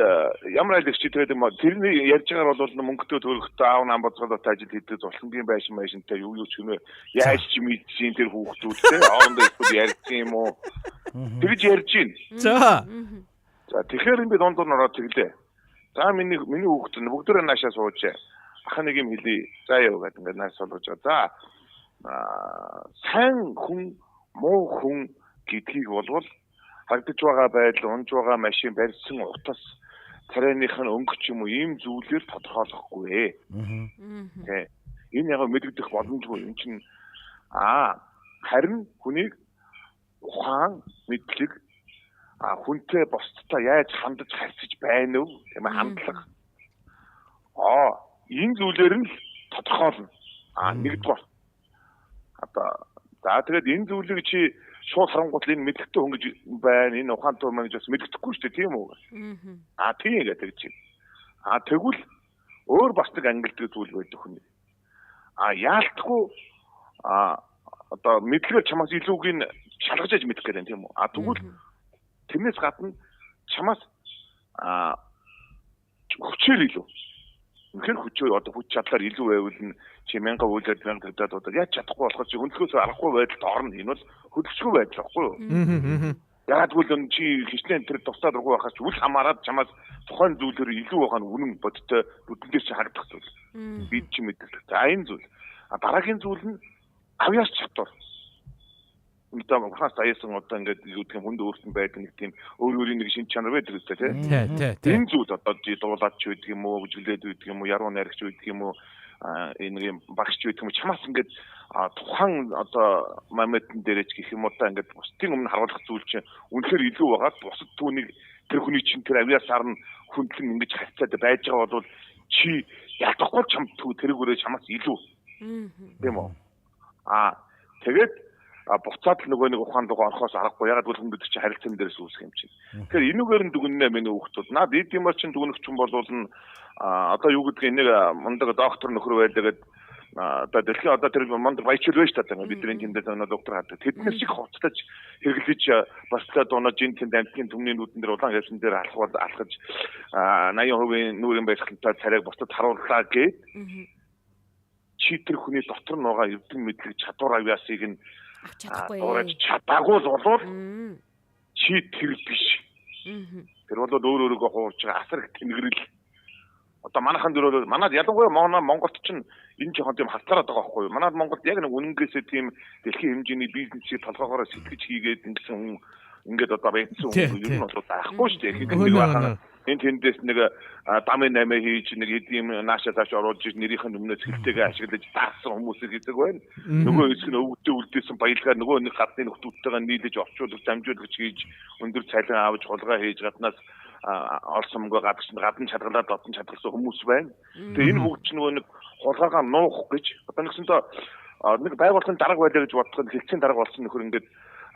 ямар айлгч тэгээд тэрний ярьж байгаа бол мөнгөтэй төрөхтэй аав нам боцгоод ажил хийдэг зулхангийн байшин машинтай юу ч хэмээ яаж ч мэдсэн тэр хүүхдүүдтэй орондоо ихүүд ярьсан юм уу тэгж ярьж байна. За тэгэхээр би дунд ороод тэглээ. За миний хүүхд нь бүгдөө наашаа сууж ах нэг юм хэлий. За яа гэдэг ингээд нааш суулгаж байгаа. За сайн хүн муу хүн гэдгийг болвол хагдж байгаа байдал, унж байгаа машин барьсан утас царайных нь өнгөч юм уу ийм зүйлээр тодорхойлохгүй. Тэ. Энэ яг мэдэгдэх боломжгүй юм чинь харин хүнийг ухаан мэдлэг хүнтэй босцтой яаж хандаж харьцаж байна уу тийм хандлага. Энэ зүйлээр нь тодорхойлно. Нэгдүгээр. Одоо тэгээд энэ зүйлийг чи шууд харангуут энэ мэдгэдэгтэй хүн гэж байна. Энэ ухаантай хүн гэж бас мэдгэдэхгүй шүү дээ, тийм үү? Тийм гэдэг чинь. Тэгвэл өөр бас нэг ангилдаг зүйл байдаг хүн. Яалтгүй одоо мэдлэгээр чамаас илүүг нь шалгаж аж мэдэх гэдэг тийм үү? Тэгвэл тэрнээс гадна чамаас хүчээр илүү. Үнэхээр хүчээр одоо хүч чадлаар илүү байвал нь чи 1000 үйлдэл 1000 төлдөд одоо яаж чадахгүй болохоор чи хөндлөхөөс аргагүй байдалд орно. Энэ бол хөдөлгчгүй байдал байхгүй юу? Яг тэгвэл чи хичнээн тэр тусаад руу байхаас үл хамааран чамаас тухайн зүйлээр илүү байгаа нь үнэн бодтой бүтэндээс чи харагдах зүйл. Би чи мэддэг. За энэ зүйл. Дараагийн зүйл нь авьяас чадвар. Мэдээ ухаас аяасан одоо ингээд юу гэх юм хүнд өөртөө байдаг нэг тийм өөрийн нэг шин чанар байдаг үстэй тий. Энэ зүйл одоо дуулаад ч байдаг юм уу, бүжгэлээд байдаг юм уу, яруу найрагч байдаг юм уу, энэ юм багш ч байдаг юм чамаас ингээд тухайн одоо моментн дээрэж гэх юм уу та ингээд бусдын өмнө харуулах зүйл чинь үнэхээр илүү байгаа. Бусад түүнийг тэр хүний чинь тэр авьяасаар нь хүндлэн ингэж харьцаад байж байгаа бол чи ядахгүй чамд тэргүүрээ чамаас илүү. Тийм үү? Тэгээд буцаад л нөгөө нэг ухаан руу орохоос аргагүй. Ягаад гэвэл хүн бид чинь харилцаан дээрээс үүсэх юм чинь. Тэгэхээр энүүгээр нь дүгнэнэ миний хүүхдүүд. Наад эдгиймэр чинь дүгнэх чинь болвол нь одоо юу гэдгийг нэг мундаг доктор нөхөр байлаа гэдэг одоо дэлхийн одоо тэр мундаг баячил байж та бидний тэндээ доктор хаадаг. Тэднээс шиг хувцтаж хэрэглэж баслаа дуунаа жин тэнд амтгийн түмний нүдэн дээр улаан хэвсэн дээр алхаж 80% нүүрийн байхтай царайг бусдад харууллаа гэд чи тэр хүний дотор нь байгаа эрдэм мэдлэг чадвар авьяасыг нь чадаагүй л болвол чи тэр биш. Тэр бол өөрөөгөө хуурж байгаа асар их тэнэгрэл. Одоо манайхан дөрөөр манад ялангуяа Монголд чинь энэ жоохон тийм халтараад байгаа байхгүй юу? Манад Монголд яг нэг үнэнгээсээ тийм дэлхийн хэмжээний бизнесийг толгоогоор сэтгэж хийгээд ингэсэн ингээд одоо байцсан юм ер нь бол байхгүй шүү дээ. Их нэг байна. Энэ тэндээс нэг дамын 8 хийж нэг хэдийн наашаа тааш оруулж нэрийнх нь өмнөөс хэлтэйгээ ашиглаж таасан хүмүүсийг хийдэг байна. Нөгөө хэсэг нь өвгдөө үлдээсэн баялгаар нөгөө нэг гадны нөхдүүдтэйгээ нийлж орчуулж дамжуулж хийж өндөр цалин авч хулгай хийж гаднаас орсон мөнгө гадна чадгалаад дотн чадгалсан хүмүүс байна. Тэгээ энэ бүгд ч нөгөө нэг хулгайгаа нуух гэж одоо нэгсэндээ нэг байгууллагын дарга байлаа гэж бодоход хэлцэн дарга болсон нөхөр ингээд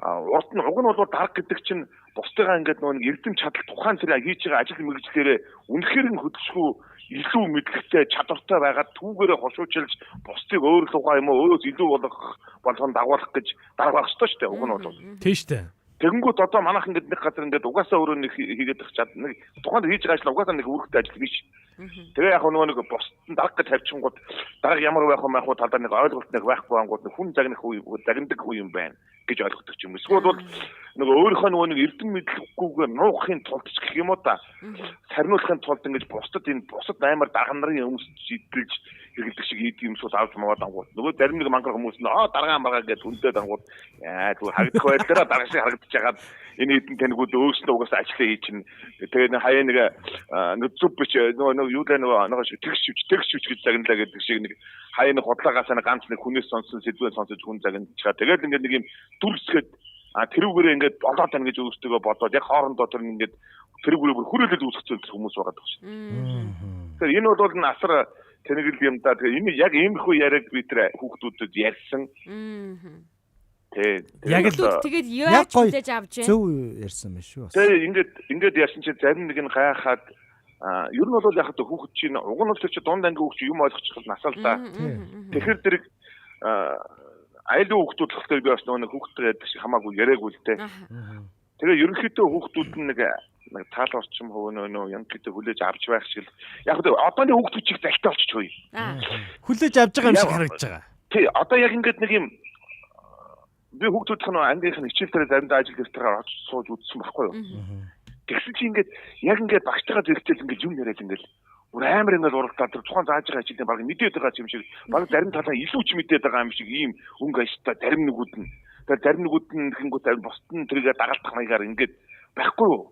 урд нь уг нь бол дарга гэдэг чинь бусдыгаа ингээд нөгөө эрдэм чадал тухайн зэрэг хийж байгаа ажил мэргэжлээрээ үнэхээр нь хөдөлшгүй илүү мэдлэгтэй чадвартай байгаад түүгээрээ хошуучилж бусдыг өөр лугаа юм уу өөрөөс илүү болгон дагуулах гэж дарга байх ёстой шүү дээ. Уг нь бол тийм шүү дээ. тэгэнгүүт одоо манайх ингээд нэг газар ингээд угаасаа өөрөө нэг хийгээд их чад нэг тухайд хийж байгаа ажил угаасаа нэг үүрэгтэй ажил биш. Тэгээ яг нөгөө нэг бусдын дарга гэж тавьчихгууд дарга ямар байх вэ талаар нэг ойлголт нэг байхгүй ангууд нэг хүн загнах үе загнадаг үе юм байна гэж ойлгодог юм. Эсвэл бол нөгөө өөрийнхөө нөгөө нэг эрдэм мэдлэггүйгээр нуухын тулд ч гэх юм уу та сарниулахын тулд ингэж бусдад энэ бусад аймаар дарга нарын өмс шийдэлж хэрэглэх шиг хийдэг юмсууд авч маваад ангууд нөгөө зарим нэг мангар хүмүүс нь дарга маргаа гэж хүндээд ангууд зүгээр харагдах байлаа дарга шиг харагдаж байгаад энэ хэдэн танигууд өөрснөө угаасаа ажиллаа хийж чинь тэгээ хаяа нэг зүв бич нөгөө юу даа нөгөө шиг тэгш шүч гэж загналаа гэдэг шиг нэг хаяа нэг хотлаагаас нэг ганц нэг хүнээс сонсон сэдвээ сонсож хүн загнчихаа тэгээд ингээд нэг юм дүр зэсгээд тэрүүгээрээ ингээд болоод тань гэж өөртөө бодоод яг хоорондоо тэр ингээд тэрүүгээрээ хүрээлэл үүсгэж хүмүүс байгаа даа шүү. Тэгэхээр энэ бол насар тэнэгэл юм да. Тэгээ энэ яг иймэрхүү яриаг би тэр хүүхдүүдэд ярьсан. Яг л тэгээд яаж хүлээж авч вэ? Зөв ярьсан байх шүү. Тэгээ ингээд ярьсан чи зарим нэг нь гайхаад ер нь бол яг хөө хүүхд чинь уг нь ч дунд анги хүүхд юм ойлгочих насаа л да. Тэгэхээр тэр айлын хүүхдүүд болохоор би бас нэг хүүхдтэй байдаг шиг хамаагүй яриаггүй л дээ. Тэгээ ерөнхийдөө хүүхдүүд нэг таал орчим хөвөнөө юм гэдэг хүлээж авч байх шиг яг одооны хүүхдүүд чиг залтай болчих хөөе. Хүлээж авж байгаа юм шиг харагдаж байгаа. Тий, одоо яг ингээд нэг юм би хүүхдүүдх нь ангийнх нь хичээл дээр заримдаа ажил дэвтэрээр очиж сууж үзсэн байхгүй юу? Тэгсэн чи ингээд яг ингээд багштайгаа зэрэгтэл ингээд юм яриад ингээд амар ингээд уралдаад тухайн зааж байгаа ажилтны баг мэдээд байгаа юм шиг баг зарим талаа илүү ч мэдээд байгаа юм шиг ийм өнгө аштай зарим нэгүүд нь тэр зарим нэгүүд нь тэгэнгүүт бусд нь тэргээ дагалдах маягаар ингээд байхгүй юу?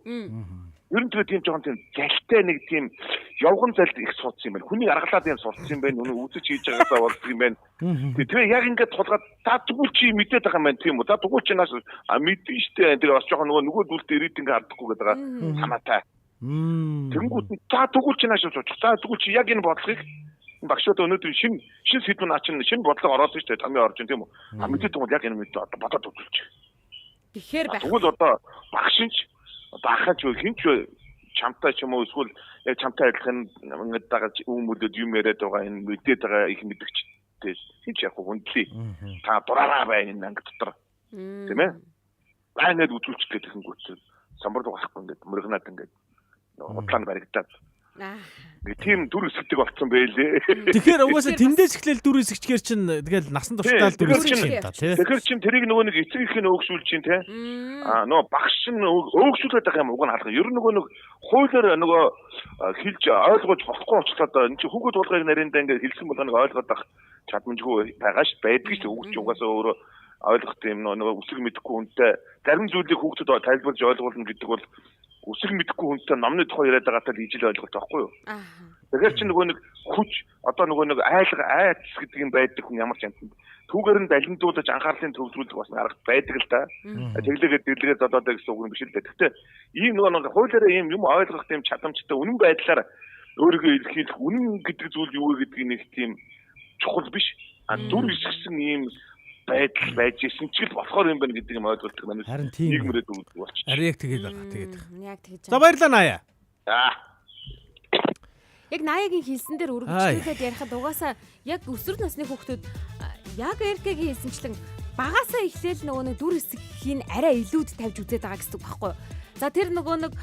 Ер нь тийм жоохон тийм залтай нэг тийм явган залд их суудсан юм байна. Хүний аргалаад юм сурцсан юм байна. Өнөө үзэж хийж байгаасаа болдог юм байна. Тэгээ яг ингээд тулгаад та тэгвэл чи мэдээд байгаа юм байна тийм үү? За тэгвэл чи нааш мэдэн штэ. Тэгээ бас жоохон нөгөө дүүлтэй ирээд ингээд хардахгүй гэдэг байгаа хамаатай. Тэнгүүт нь за тэгвэл чи нааш суучих. За тэгвэл чи яг энэ бодлогыг багшууд өнөөдөр шин сэдвэн наачин шин бодлого ороод штэ. Томьёо орж ин тийм үү? Мэдээд байгаа яг энэ мэдээ одоо бодоод үзүүлж. Тэгэхээр байх. Тэгвэл одоо багшинч бахаж хинч чамтай ч юм уу эсвэл яг чамтай адилхан ингээд дагаж хүмүүдэд юм яриад байгаа энэ мэдээд байгаа их мэдгчтэй хинч яг хүндлээ та дураараа байна энэ анги дотор тийм ээ байнад үзүүлчих гэдэг хэнгүүт самбар байхгүй ингээд мөргнаад ингээд хутлаанд баригдаад тийм дүр хэсэгдэг болцсон байлээ. Тэгэхээр угаасаа тэндээс эхлээл дүр хэсэгчгээр чинь тэгэл насан туршдаа дүр хэсэгч юм да тий. Тэгэхээр чинь тэрийг нөгөө нэг эцэг их нь өөгшүүлж чинь тий. Нөгөө багш нь өөгшүүлээд байгаа юм уг нь халах. Ер нь нөгөө нэг хуулиар нөгөө хэлж ойлгож болохгүй очлоод энэ чинь хүүхэд болгоёг нарийнда ингээд хэлсэн болгоо нэг ойлгоод байх чадамжгүй байгаа ш байдаг ш хүүхэд угаасаа өөрөө ойлгох юм нөгөө үсэг мэдэхгүй хүнтэй зарим зүйлийг хүүхдэд тайлбарж ойлгуулна гэдэг бол үсэг мэдэхгүй хүнтэй номны тухай яриад байгаатай ижил ойлголт байхгүй юу? Тэгэхээр чи нөгөө нэг хүч одоо нөгөө нэг айц гэдэг юм байдаг хүн ямар ч юм. Түүгээр нь далиндуулж анхаарлын төвлөрүүлэх бас арга байдаг л да. Тэглээгээд одоо гэсэн үг юм биш л дээ. Гэхдээ ийм нөгөө хуулиараа ийм юм ойлгох тийм чадамжтай үнэн байдлаар өөрийгөө илэрхийлэх үнэн гэдэг зүйл юу вэ гэдгийг нэг тийм чухал биш. Дүр хэсгсэн ийм байдал байж исэн ч л болохоор юм байна гэдэг юм ойлголтог манайс нийгмэрээ дүүрдэг болчих. Ари яг тэгээд байгаа тэгээд. Яг тэгж. За баярлалаа Ная. Яг Наягийн хэлсэн дээр өргөжлүүлээд ярихад угаасаа яг өсвөр насны хүүхдүүд яг Эркэгийн хэлсэнчлэн багасаа эхлээл нөгөө нэг дүр хэсгийг арай илүүд тавьж үзээд байгаа гэсэн үг байхгүй юу? За тэр нөгөө нэг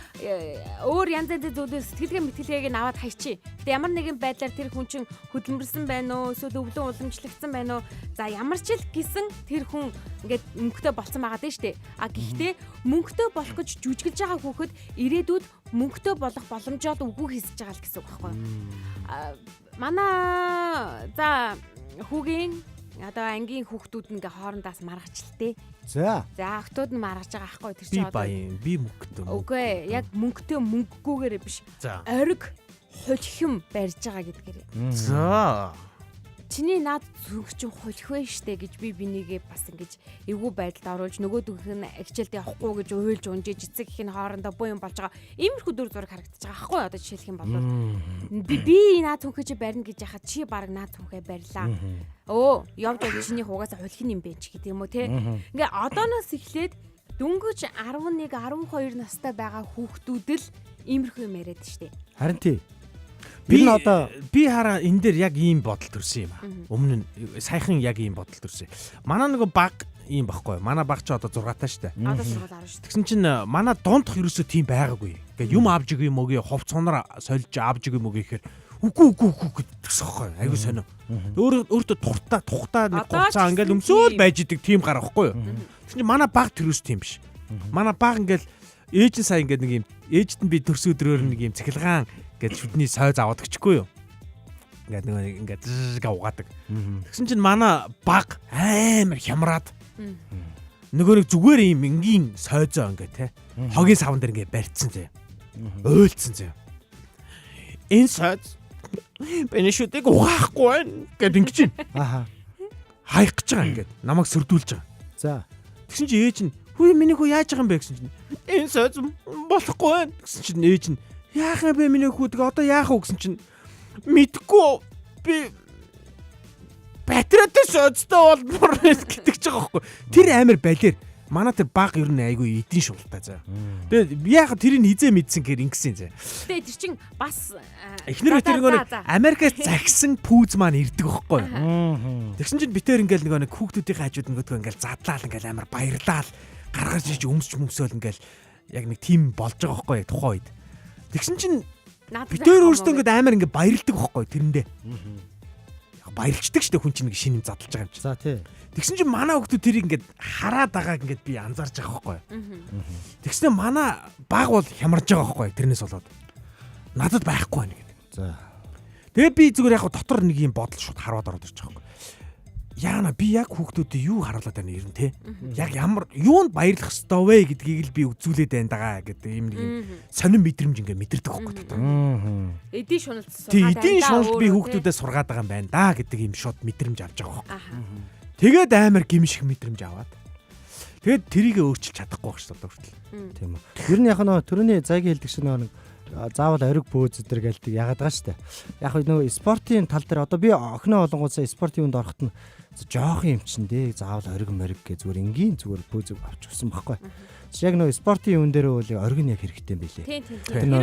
өөр янз янзын зүйлээр сэтгэлгээ мэтгэлгээг нь аваад хайчи. Гэтэ ямар нэгэн байдлаар тэр хүн чинь хөдөлмөрсөн байна уу? Эсвэл өвлөн уламжлагдсан байна уу? За ямар ч л гисэн тэр хүн ингээд мөнгөтэй болцсон байгаа дээ штэ. Гэхдээ мөнгөтэй болох гэж жүжиглж байгаа хүүхэд ирээдүйд мөнгөтэй болох боломжоо үгүй хийсэж байгаа л гэсэн үг байхгүй юу? Манай за хүүгийн одоо ангийн хүүхдүүд ингээ хоорондоос маргачлээ. За охтууд нь маргаж байгаа аахгүй тэр чинь одоо би мөнгөтэй. Үгүй яг мөнгөтэй мөнгөгүйгээр биш. Ориг хулхим барьж байгаа гэдгээр. За. чиний наад зүрх чинь хулих вэ штэ гэж би бинийгээ бас ингэж эвгүй байдалд оруулж нөгөөдөх нь хичээлд явахгүй гэж уйлж унжиж эцэг их нь хоорондоо буу юм болж байгаа. Иймэрхүү дүр зураг харагдаж байгаа аахгүй одоо жишээлх юм бол би наад зүрхээ чи барина гэж яхад чи баг наад зүрхээ барьлаа. Өө явж чиний хугасаа хулих юм бэ ч гэдэг юм уу те. Ингээ одооноос эхлээд дөнгөж 11 12 настай байгаа хүүхдүүд л иймэрхүү юм яриад штэ. Харин тий. Би хараа энэ дээр яг ийм бодол төрсөн юм аа. Өмнө нь саяхан яг ийм бодол төрсөн. Манай нэг баг ийм байхгүй. Манай баг ч одоо 6 таа штэ. Одоо сургууль орно штэ. Тэгсэн чинь манай дундх ерөөсөө тийм байгаагүй. Ингээ юм авж игэв юм уугийн хов цонор сольж авж игэв юм уугийн гэхээр үгүй гэдэгсэн байхгүй. Айгуу сонио. Өөртөө тухтаа нэг хуцаа ингээл өмсөөл байж идэг тийм гар байхгүй юу. Тэгсэн чинь манай баг төрөөс тийм биш. Манай баг ингээл ээж нь сая ингээд нэг юм ээжт нь би төрсөн өдрөөр нэг юм цахилгаан гэж шүдний сой заваад өгчихгүй юу. Ингээд нэг ингээд зэг угаадаг. Тэгсэн чинь манай баг амар хямраад. Нөгөө нэг зүгээр юм энгийн сойзоо ингээд те. Хогийн савн дээр ингээд барьцсан зэ. Ойлцсон зэ. Энэ сойз бэнэ шүдэг угаахгүй байна гэд ингэж байна. Аха. Хаях гэж байгаа ингээд намайг сөрдүүлж байгаа. За. Тэгсэн чинь ээж нь хүү миний хүү яаж байгаа юм бэ гэсэн чинь энэ сойз болохгүй байна гэсэн чинь ээж нь яах юм бэ миний хүү одоо яах вэ гэсэн чинь мэдгүй би батарейтай сойзтой болмор гэдэг ч байгаа байхгүй. Тэр амар балер. Манай тэр баг ер нь айгүй эдийн шуултаа заа. Тэгээд яах тэрийг хизээ мэдсэн гэр ингэсэн заа. Тэгээд тэр чин бас эхнэр тэр нэг Америкаас загсан пүүз маань ирдэг байхгүй. Тэгсэн чинь битээр ингээл нэг хүүхдүүдийн хажууд нөгөөдгөө ингээл задлаал ингээл амар баярлаал гаргаж иж өмсөөл ингээл яг нэг тим болж байгаа байхгүй тухайн үед. Тэгсэн чинь битээр өөртөө ингээд амар ингээд баярлдаг байхгүй тэрэндээ. Баярлцдаг шүү дээ хүн чинь нэг шинэ юм задлж байгаа юм чи. За тий. Тэгсэн чинь манай хүүхдүүд тэрийг ингээд хараад байгааг ингээд би анзаарч байгаа байхгүй. Тэгснээр манай баг бол хямарж байгаа байхгүй тэрнээс болоод. Надад байхгүй байна гэдэг. За. Тэгээ би зүгээр яг дотор нэг юм бодол шууд хараад ороод ирчих байгаа байхгүй. Яана би яг хүүхдүүдэд юу харуулад байна ер нь те. Яг ямар юунд баярлах ёстой вэ гэдгийг л би үзүүлээд байна даа гэдэг юм нэг юм сонирн мэдрэмж ингээд мэдэрдэг байхгүй дотор. Эдийн шуналт сургаад байна. Эдийн шунал би хүүхдүүдэд сургаад байгаа юм байна да гэдэг юм шууд мэдрэмж авч байгаа байхгүй. Тэгээд амар гимших мэдрэмж аваад. Тэгээд тэрийгэ өөрчилж чадахгүй байх шүү дээ хүртэл. Тийм үү. Ер нь яг нөө төрөний зайгийн хэлдэг шиг нэг заавал ориг бөөз өдр гэлдэг ягаад байгаа шүү дээ. Яг нөгөө спортын тал дээр одоо би охиноо олонгоосаа спортын үнд ороход нь жоохон юм чин дээ. Заавал ориг мориг гэ зүгээр энгийн зүгээр бөөз авч өгсөн байхгүй. Яг нөгөө спортын үн дээр үл ориг нь яг хэрэгтэй юм билээ. Тийм.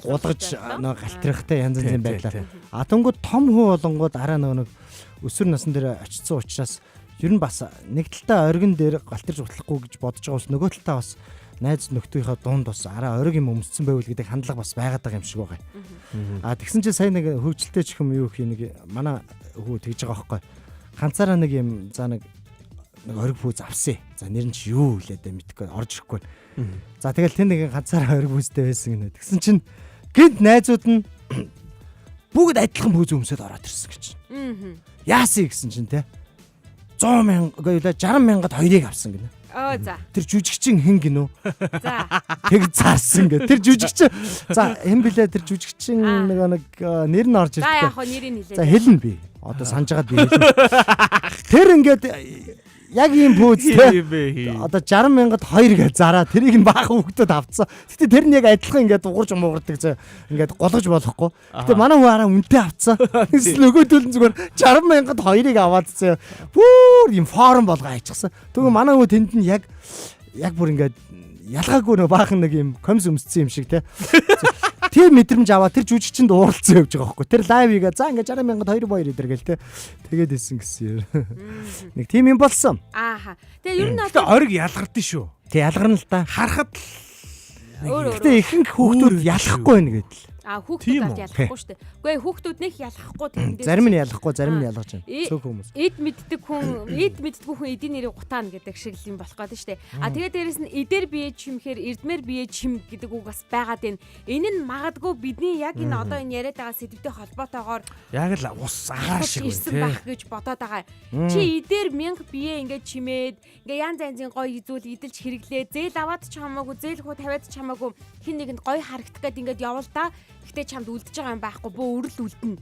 Улгаж нөгөө галтрахтай янз янзын байдлаар. Атангууд том хүү олонгууд араа нөгөө өсвөр насн дээр очсон учраас ер нь бас нэг талтаа оргин дээр галтарч утлахгүй гэж бодож байгаа ус нөгөө талтаа бас найз нөхдийнхөө дунд бас араа ориг юм өмссөн байвал гэдэг хандлага бас байгаад байгаа юм шиг байгаа. Тэгсэн чинь сая нэг хөвгөлтэй ч юм юу гэх нэг манай хүү тэгж байгаа байхгүй. Ганцаараа нэг юм за нэг ориг пүүз авсан. За нэр нь чи юу хэлээд мэдхгүй орж ирэхгүй. За тэгэл тэнд нэг ганцаараа ориг пүүзтэй байсан гинэ. Тэгсэн чинь гинт найзууд нь бүгд адилхан пүүз өмсөд ороод ирсэн гэж. Яасан гэсэн чинь те 100,000 үгүй 60,000-ад хоёрыг авсан гинэ. Оо за. Тэр жүжигчин хэн гинөө? За. Тэг зарсан гэ. Тэр жүжигчин за хэн блэ тэр жүжигчин нэг нэр нь орж ирдэг. За яг хоо нэрийг хэлээ. За хэлнэ би. Одоо санаж агаад би хэлнэ. Тэр ингээд яг ийм пүүз те. Одоо 60,000-ад 2 гэж зараа тэрийг нь баахан хүүхдүүд авцсан. Гэтэ тэр нь яг адилхан ингээд уурж муугардаг зэ. Ингээд голгож болохгүй. Гэтэ манай хүү араа үнэтэй авцсан. Нөгөөдөл нь зүгээр 60,000-ад 2-ыг аваад зэ. Бүр ийм форм болгоо хайчихсан. Тэгвэл манай хүү тэнд нь яг бүр ингээд ялгаагүй нөө баахан нэг юм комс өмссөн юм шиг те. Тэр мэдрэмж аваа тэр жүжигчэнд ууралцсан явж байгаа байхгүй. Тэр лайвыга за ингээд 60,000-ад 2 боёр идэр гэл те. Тэгээд исэн гэсэн. Нэг тим юм болсон. Ааха. Тэгээ ер нь одоо ориг ялгардсан шүү. Тэг ялгарна л да. Харахад Гэтэ ихэнх хүүхдүүд ялахгүй байна гэдэл. Хүүхдүүд ялахгүй шүү дээ. Үгүй хүүхдүүд нэх ялахгүй тийм. Зарим нь ялахгүй, зарим нь ялгаж байна. Цөөх хүмүүс. Эд мэддэг хүн эдийн нэрийг гутаана гэдэг шиг юм болох гэдэг шүү дээ. Тэгээд дээрэс нь эдэр бие чимхээр эрдмэр бие чим гэдэг үг бас байгаад байна. Энэ нь магадгүй бидний яг энэ одоо энэ яриад байгаа сэдвтэй холбоотойгоор яг л ус агаар шиг ирсэн байх гэж бодоод байгаа. Чи эдэр 1000 бие ингээд чимээд ингээ янз янзын гоё изүүл идэлж хэрэглээ. Зээл аваад ч хамаагүй, зээл хуу тавиад ч хамаагүй хин нэгэнд гоё харагдах гээд ингээд явал да. Гэтэ чамд үлдэж байгаа юм байхгүй бөө өрөл үлдэнэ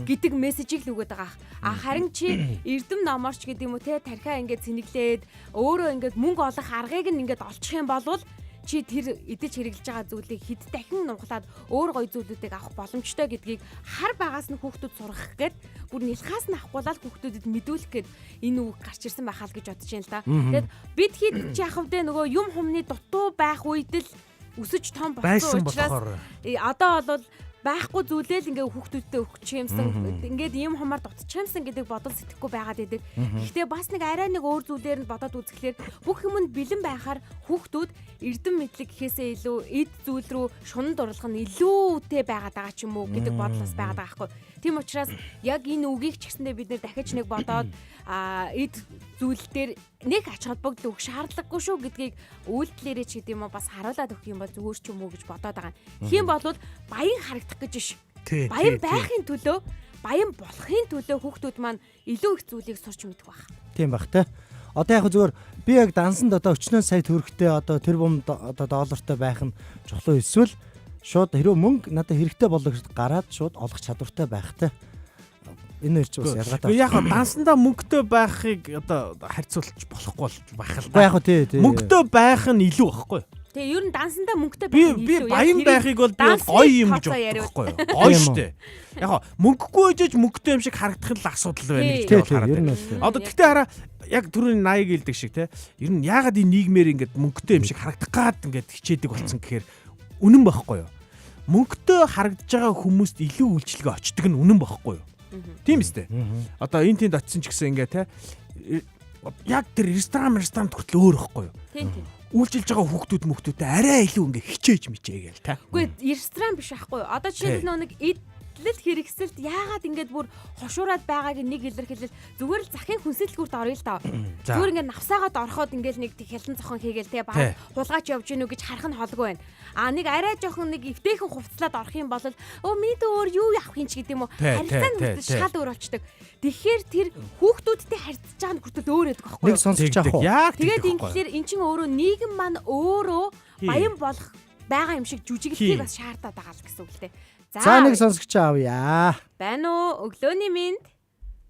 гэдэг мессежийг л өгöd байгаа. Харин чи эрдэм номорч гэдэг юм уу те тархиа ингээд цэнэглээд өөрөө ингээд мөнгө олох аргыг нь ингээд олчих юм бол чи тэр идэж хэрэглэж байгаа зүйлийг хэд дахин нуглаад өөр гоё зүйлүүдийг авах боломжтой гэдгийг хар багаас нь хүүхдүүд сурах гээд бүр нэлхаас нь авахгүй л хүүхдүүдэд мэдүүлэх гээд энэ үг гарч ирсэн байхаа л гэж бодож байна л да. Тэгэд бид хэд чи яхав дээ нөгөө юм humны дутуу байх үед л өсөж том болсон учраас одоо бол байхгүй зүйлээ л ингээ хүүхдүүдтэй өгч юмсан ингээд юм хамаар дутчихсан гэдэг бодол сэтгэхгүй байгаад идэг. Гэхдээ бас нэг арай нэг өөр зүйлээр нь бодоод үзэхлээр бүх юмд бэлэн байхаар хүүхдүүд эрдэм мэдлэг гэхээсээ илүү эд зүйл рүү шунанд орлох нь илүүтэй байгаад байгаа ч юм уу гэдэг бодол бас байгаад байгаа байхгүй. Тийм учраас яг энэ үгийг ч гэсэндээ бид нэр дахиж нэг бодоод эд зүйл дээр нэг ач холбогдол өгөх шаардлагагүй шүү гэдгийг үйлдэлээрээ ч гэдэм юм бас харуулад өгөх юм бол зүгээр ч юм уу гэж бодоод байгаа. Тийм болвол баян харагдах гэж биш. Баян байхын төлөө, баян болохын төлөө хүүхдүүд маань илүү их зүйлийг сурч мэдэх байх. Тийм бах те. Одоо яг зүгээр би яг дансанд одоо өчнөө сая төгрөгтэй одоо тэр бум одоо доллартай байх нь чухал эсвэл шууд хэрэг мөнгө надад хэрэгтэй болох гараад шууд олох чадвартай байх те. Энэ хоёр ч бас ялгаатай. Яг дансандаа мөнгөтэй байхыг одоо харьцуулж болохгүй байх л да. Яг тий. Мөнгөтэй байх нь илүү байхгүй. Тэгээ ер нь дансандаа мөнгөтэй байх нь илүү. Би баян байхыг бол би гоё юм гэж бодохгүй. Гоё штэ. Яг мөнгөгүй ээжж мөнгөтэй юм шиг харагдах л асуудал байна гэж хараад. Одоо гэхдээ хараа яг түрүүний 80 гэлдэг шиг те. Ер нь яагаад энэ нийгмээр ингээд мөнгөтэй юм шиг харагдах гад ингээд хичээдэг болсон гэхээр үнэн байхгүй юу? Мөнгөтэй харагдаж байгаа хүмүүст илүү үйлчлэгээ очдөг нь үнэн байхгүй юу? Тийм үстэй. Одоо энэ тэнд очисон ч гэсэн ингээ те яг тэр ресторан хүртэл өөр ихгүй юу? Тийм. Үйлчилж байгаа хүүхдүүдтэй арай илүү ингээ хичээж мичээгээл та. Үгүй ресторан биш байхгүй юу? Одоо жишээлбэл нэг идэл хэрэгсэлд яагаад ингээд бүр хошуураад байгааг нэг илэрхийлэл зүгээр л захын хүнсэлгүүрт орё л таа. Зүгээр ингээд навсаагаад ороход ингээд нэг хялан зохон хийгээл те баг хулгаач явж гинүү гэж харах нь холгүй байна. Нэг арай жоохон нэг эвтэйхэн хувцлаад орох юм бол минь өөр юу явах юм ч гэдэг юм уу. Харилцаа нь шал өөр болчдөг. Тэгэхээр тэр хүүхдүүдтэй харьцаж байгаа нь хүртэл өөр байдаг байхгүй юу? Нэг сонсож авах уу? Тэгээд ингээр эн чинь өөрөө нийгэм маань өөрөө баян болох байгаа юм шиг жүжиглэхийг бас шаардаад байгаа л гэсэн үг л дээ. За нэг сонсогч авъя. Байна уу? Өглөөний минь.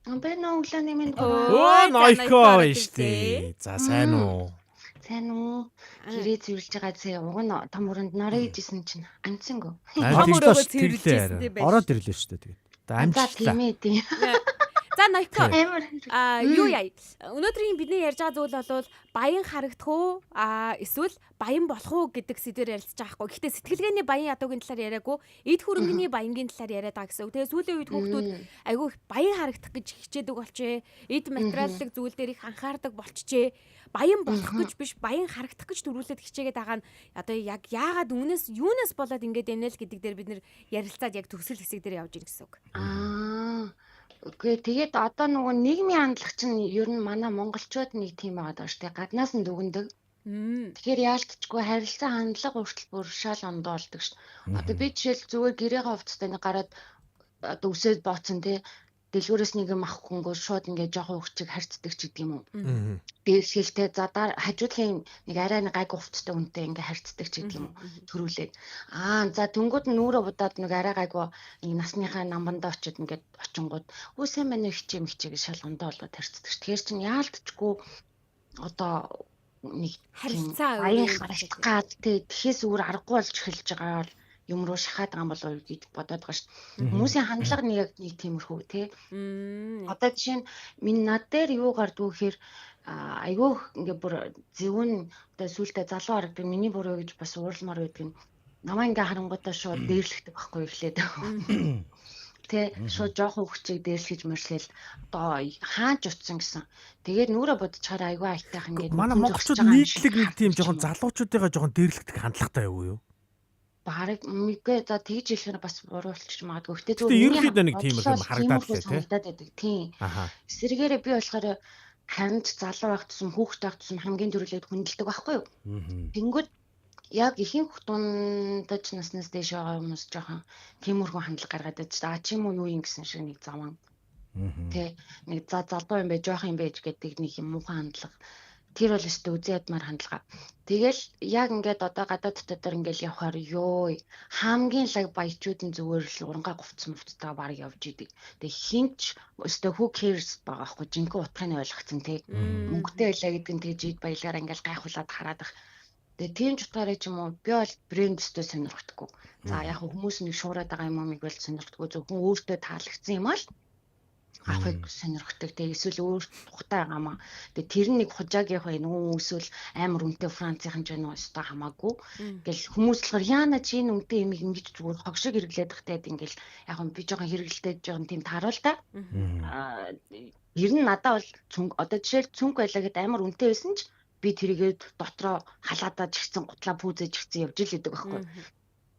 Байна уу? Өглөөний минь. Нойко штэ. За сайн уу? Сайн уу? Гэрээ зэвэрлж байгаа зэ уг нь том өрөнд нороо ижсэн чинь амцсангүй. Амцсангүй цэвэрлжсэн дээ байж. Ороод ирлээ штэ тэгээд. Амцсан. Тийм. За Нойко. Юу яа. Өнөөдрийн бидний ярьж байгаа зүйл бол баян харагдах уу? Эсвэл баян болох уу гэдэг сэдвээр ярилцж байгаа хгүй. Гэхдээ сэтгэлгээний баян ядуугийн талаар яриаггүй. Эд хөрөнгөний баянгийн талаар яриад байгаа гэсэн үг. Тэгээ сүүлийн үед хүүхдүүд айгүй баян харагдах гэж хичээдэг болчээ. Эд материаллык зүйл дээр их анхаардаг болчихжээ. Баян болох гэж биш, баян харагдах гэж төрүүлээд хичээгээд байгаа нь одоо яг яагаад юунаас болоод ингэж байна л гэдэг дээр бид нэр ярилцаад яг төгсгөл хэсэг дээр явж ийн гэсэн үг. Үгүй тэгээд одоо нөгөө нийгмийн хандлага чинь ер нь манай монголчууд нэг тийм байгаа даа штэ гаднаас нь дүгндэг. Тэгэхээр яалтчгүй харилцаа хандлага өөрчлөлт бүр шал ондоо болдог штэ. Одоо би жишээл зүгээр гэрээгээ хувцастай нэг гараад одоо үсээд бооцсон те дэлгүүрээс нэг юм авахгүйгээр шууд ингээд жоохон хөвчөг харьцдаг ч гэдэг юм уу. Дээршилтэй за хажуудлын нэг арай нэг гайг хувцастай үнтэй ингээд харьцдаг ч гэдэг юм уу. Төрүүлээд за тэнгууд нь нүүрэ будаад нэг арай гайг нэг насныхаа намбандаа очиод ингээд очингууд өө сайн байна хичээ гэж шалгондоо болоод харьцдаг. Тэгэхээр чинь яалтчгүй одоо нэг харилцаа аян харилцаа тэгэхээс өөр аргагүй болж эхэлж байгаа юм руу шахаад байгаа болов уу гэж бодоод байгаа шүү дээ. Хүмүүсийн хандлага нэг тиймэрхүү тий. Одоо жишээ нь минь над дээр юу гардгүй гэхээр айгүй ингээ бүр зөвүүн одоо сүултээ залуу харагдаг миний буруу гэж бас уурлмаар байдаг нь намаа ингээ харангуудаа шууд дээрлэгдэг байхгүй эхлээд. Тэ шууд жоохон хүчийг дээрлэж мөрслөл одоо хаач утсан гэсэн. Тэгээд нүрэ бодчихоор айгүй айтайх ингээ манай монголчууд нийтлэг нэг тийм жоохон залуучуудыгаа жоохон дээрлэгдэх хандлагатай юу? Бараг мэгээ за тэгж хэлэхээр бас буруу болчих магадгүй. Гэтэ зүгээр ерөнхийдөө нэг тийм юм харагдаад байдаг тийм. Эсвэргээрээ би болохоор ханд залуу байх тусам хүүхэд байх тусам хамгийн төрөлөд хүндэлдэг байхгүй юу? Тэнгүүд яг ихэнх хотундаж наснаас дээш байгаа хүмүүс жоохон тиймэрхүү хандлага гаргаад байж та чи юм уу юу юм гэсэн шиг нэг заван. Тэ нэг залуу юм бэ жоох юм байж гэдэг нэг юм муухай хандлага Тэр бол өстө үзэн ядмаар хандлага. Тэгэл яг ингээд одоо гадаад дотор ингээд явхаар ёо хамгийн лаг баячуудын зүгээр л урангаа говцсон мөвцтэйгээ баг явж идэг. Тэг хинч өстө who cares байгаа хгүй жинхэнэ утгыг ойлгоцсон тий. Мөнгөтэй байлаа гэдэг нь тэгж ид баялгаар ингээд гайхуулаад хараад их. Тэгээ тийм ч утгаараа ч юм уу би бол брэнд өстө сонирхдаггүй. За яг хүмүүс нэг шуураад байгаа юмыг бол сонирхдаггүй зөвхөн өөртөө таалагдсан юм аа л авахыг сонирхдаг. Тэгээ эсвэл өөр тухтай байгаамаа. Тэгээ тэр нэг хужаагийн хой нүү эсвэл амар үнэтэй Францын ч нөө өстой хамаагүй. Ингээл хүмүүс болохоор яана чи энэ үнэтэй юм ингэж зүгээр хог шиг хэрэглээд тахтаад ингээл яг би жоохон хэрэглэдэг жоохон тийм тааруул та. Ер нь надад бол одоо жишээл цүнх байлаа гэд амар үнэтэй байсан ч би тэрийгээ дотроо халаадаад жигцэн гутлаа пүүзэж жигцэн явж л идэг байхгүй.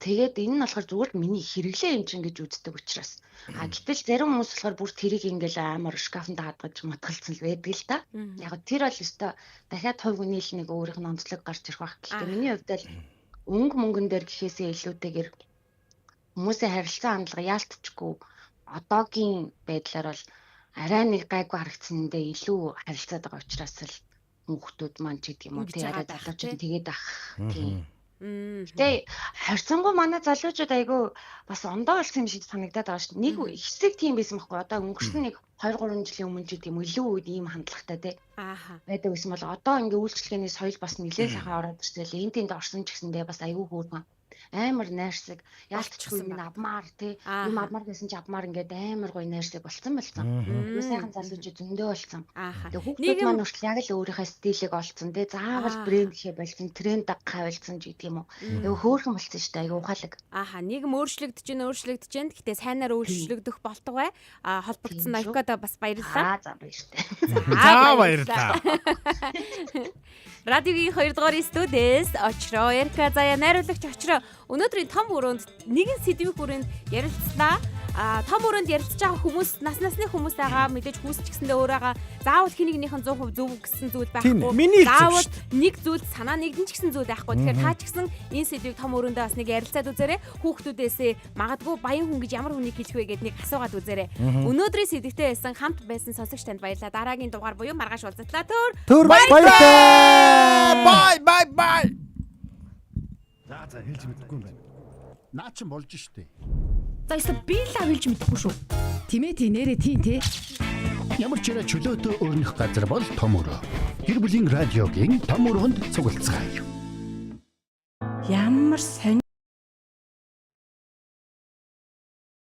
Тэгээд энэ нь болохоор зүгээр л миний хэрэглээ юм чинь гэж үздэг учраас. Гэтэл зарим хүмүүс болохоор бүр тэрийг ингээл амар шкафанд хадгаж матгалцсан л байдаг л та. Яг тэр бол өстой дахиад хувь хүний л нэг өөрийнх нь онцлог гарч ирэх байх. Гэхдээ миний хувьд л өнгө мөнгөн дээр гэхээсээ илүүтэйгээр хүмүүсийн харилцаа хандлага яалтчгүй одоогийн байдлаар бол арай нэг гайгүй харагдсандээ илүү харилцаад байгаа учраас л хүүхдүүд маань ч гэдэг юм уу тий арай залуучууд тэгээд ах тийм. Тэ харьцангуй манай залуучууд айгүй бас ондоо болсон юм шиг санагдаад байгаа шүү дээ. Нэг хэсэг тийм байсан байхгүй. Одоо өнгөрсөн нэг 2-3 жилийн өмнө ч гэдэм илүү ийм хандлагатай тий. Байдаг байсан бол одоо ингээ үйлчлэгээний соёл бас нэлээд сайхан ороод ирсэн. Энд тэнд орсон ч гэсэндээ бас айгүй хөөрхөн амар найрсаг яалтчгүй юм авмаар тий юм авмаар гэсэн чи авмаар ингээд амар гоё найрсаг болцсон. Юу сайхан залуучууд зөндөө болцсон. Тэгээ хүүхдүүд маань хүртэл яг л өөрийнхөө стилийг олцсон тий заавал брэнд гэхээ болсон тренд дагахаа болсон ч гэдэг юм уу. Тэгээ хөөрхөн болцсон шүү дээ айгүй ухаалаг. Нийгэм өөрчлөгдөж байна. Гэхдээ сайнаар өөрчлөгдөх болтугай. Холбогдсон Навкада бас баярлалаа. За баярлалаа. Баярлалаа. Радиогийн 2 дугаар студиэс очроо Эрка заяа найруулагч очроо өнөөдрийн том өрөөнд нэгэн сэдвийн хүрээнд ярилцлаа. Том өрөөнд ярилцж байгаа хүмүүс насны хүмүүс байгаа мэдээж хүүсч гэсэндээ өөрөөгөө заавал хинэгнийхэн 100% зөв гэсэн зүйл байхгүй. Заавал нэг зүйл санаа нэгэн ч гэсэн зүйл байхгүй. Тэгэхээр та ч гэсэн энэ сэдвийг том өрөөндөө бас нэг ярилцаад үзээрэй. Хүүхдүүдээсээ магадгүй баян хүн гэж ямар хүнийг хэлэх вэ гэдгийг асуугаад үзээрэй. Өнөөдрийн сэдвтэй байсан хамт байсан сонсогч танд баярлалаа. Дараагийн дугаар буюу маргааш уулзтлаа. Түр баярлалаа. Bye. За хэлж мэдэхгүй юм байна. Наа чин болж штэ. За эсвэл би л хэлж мэдэхгүй шүү. Тимэти нэрэ тийм те. Ямар ч ярэ чөлөөтэй өрнөх газар бол том өрөө. Гэр бүлийн радиогийн том өрөөнд цуглацгаая. Ямар сонь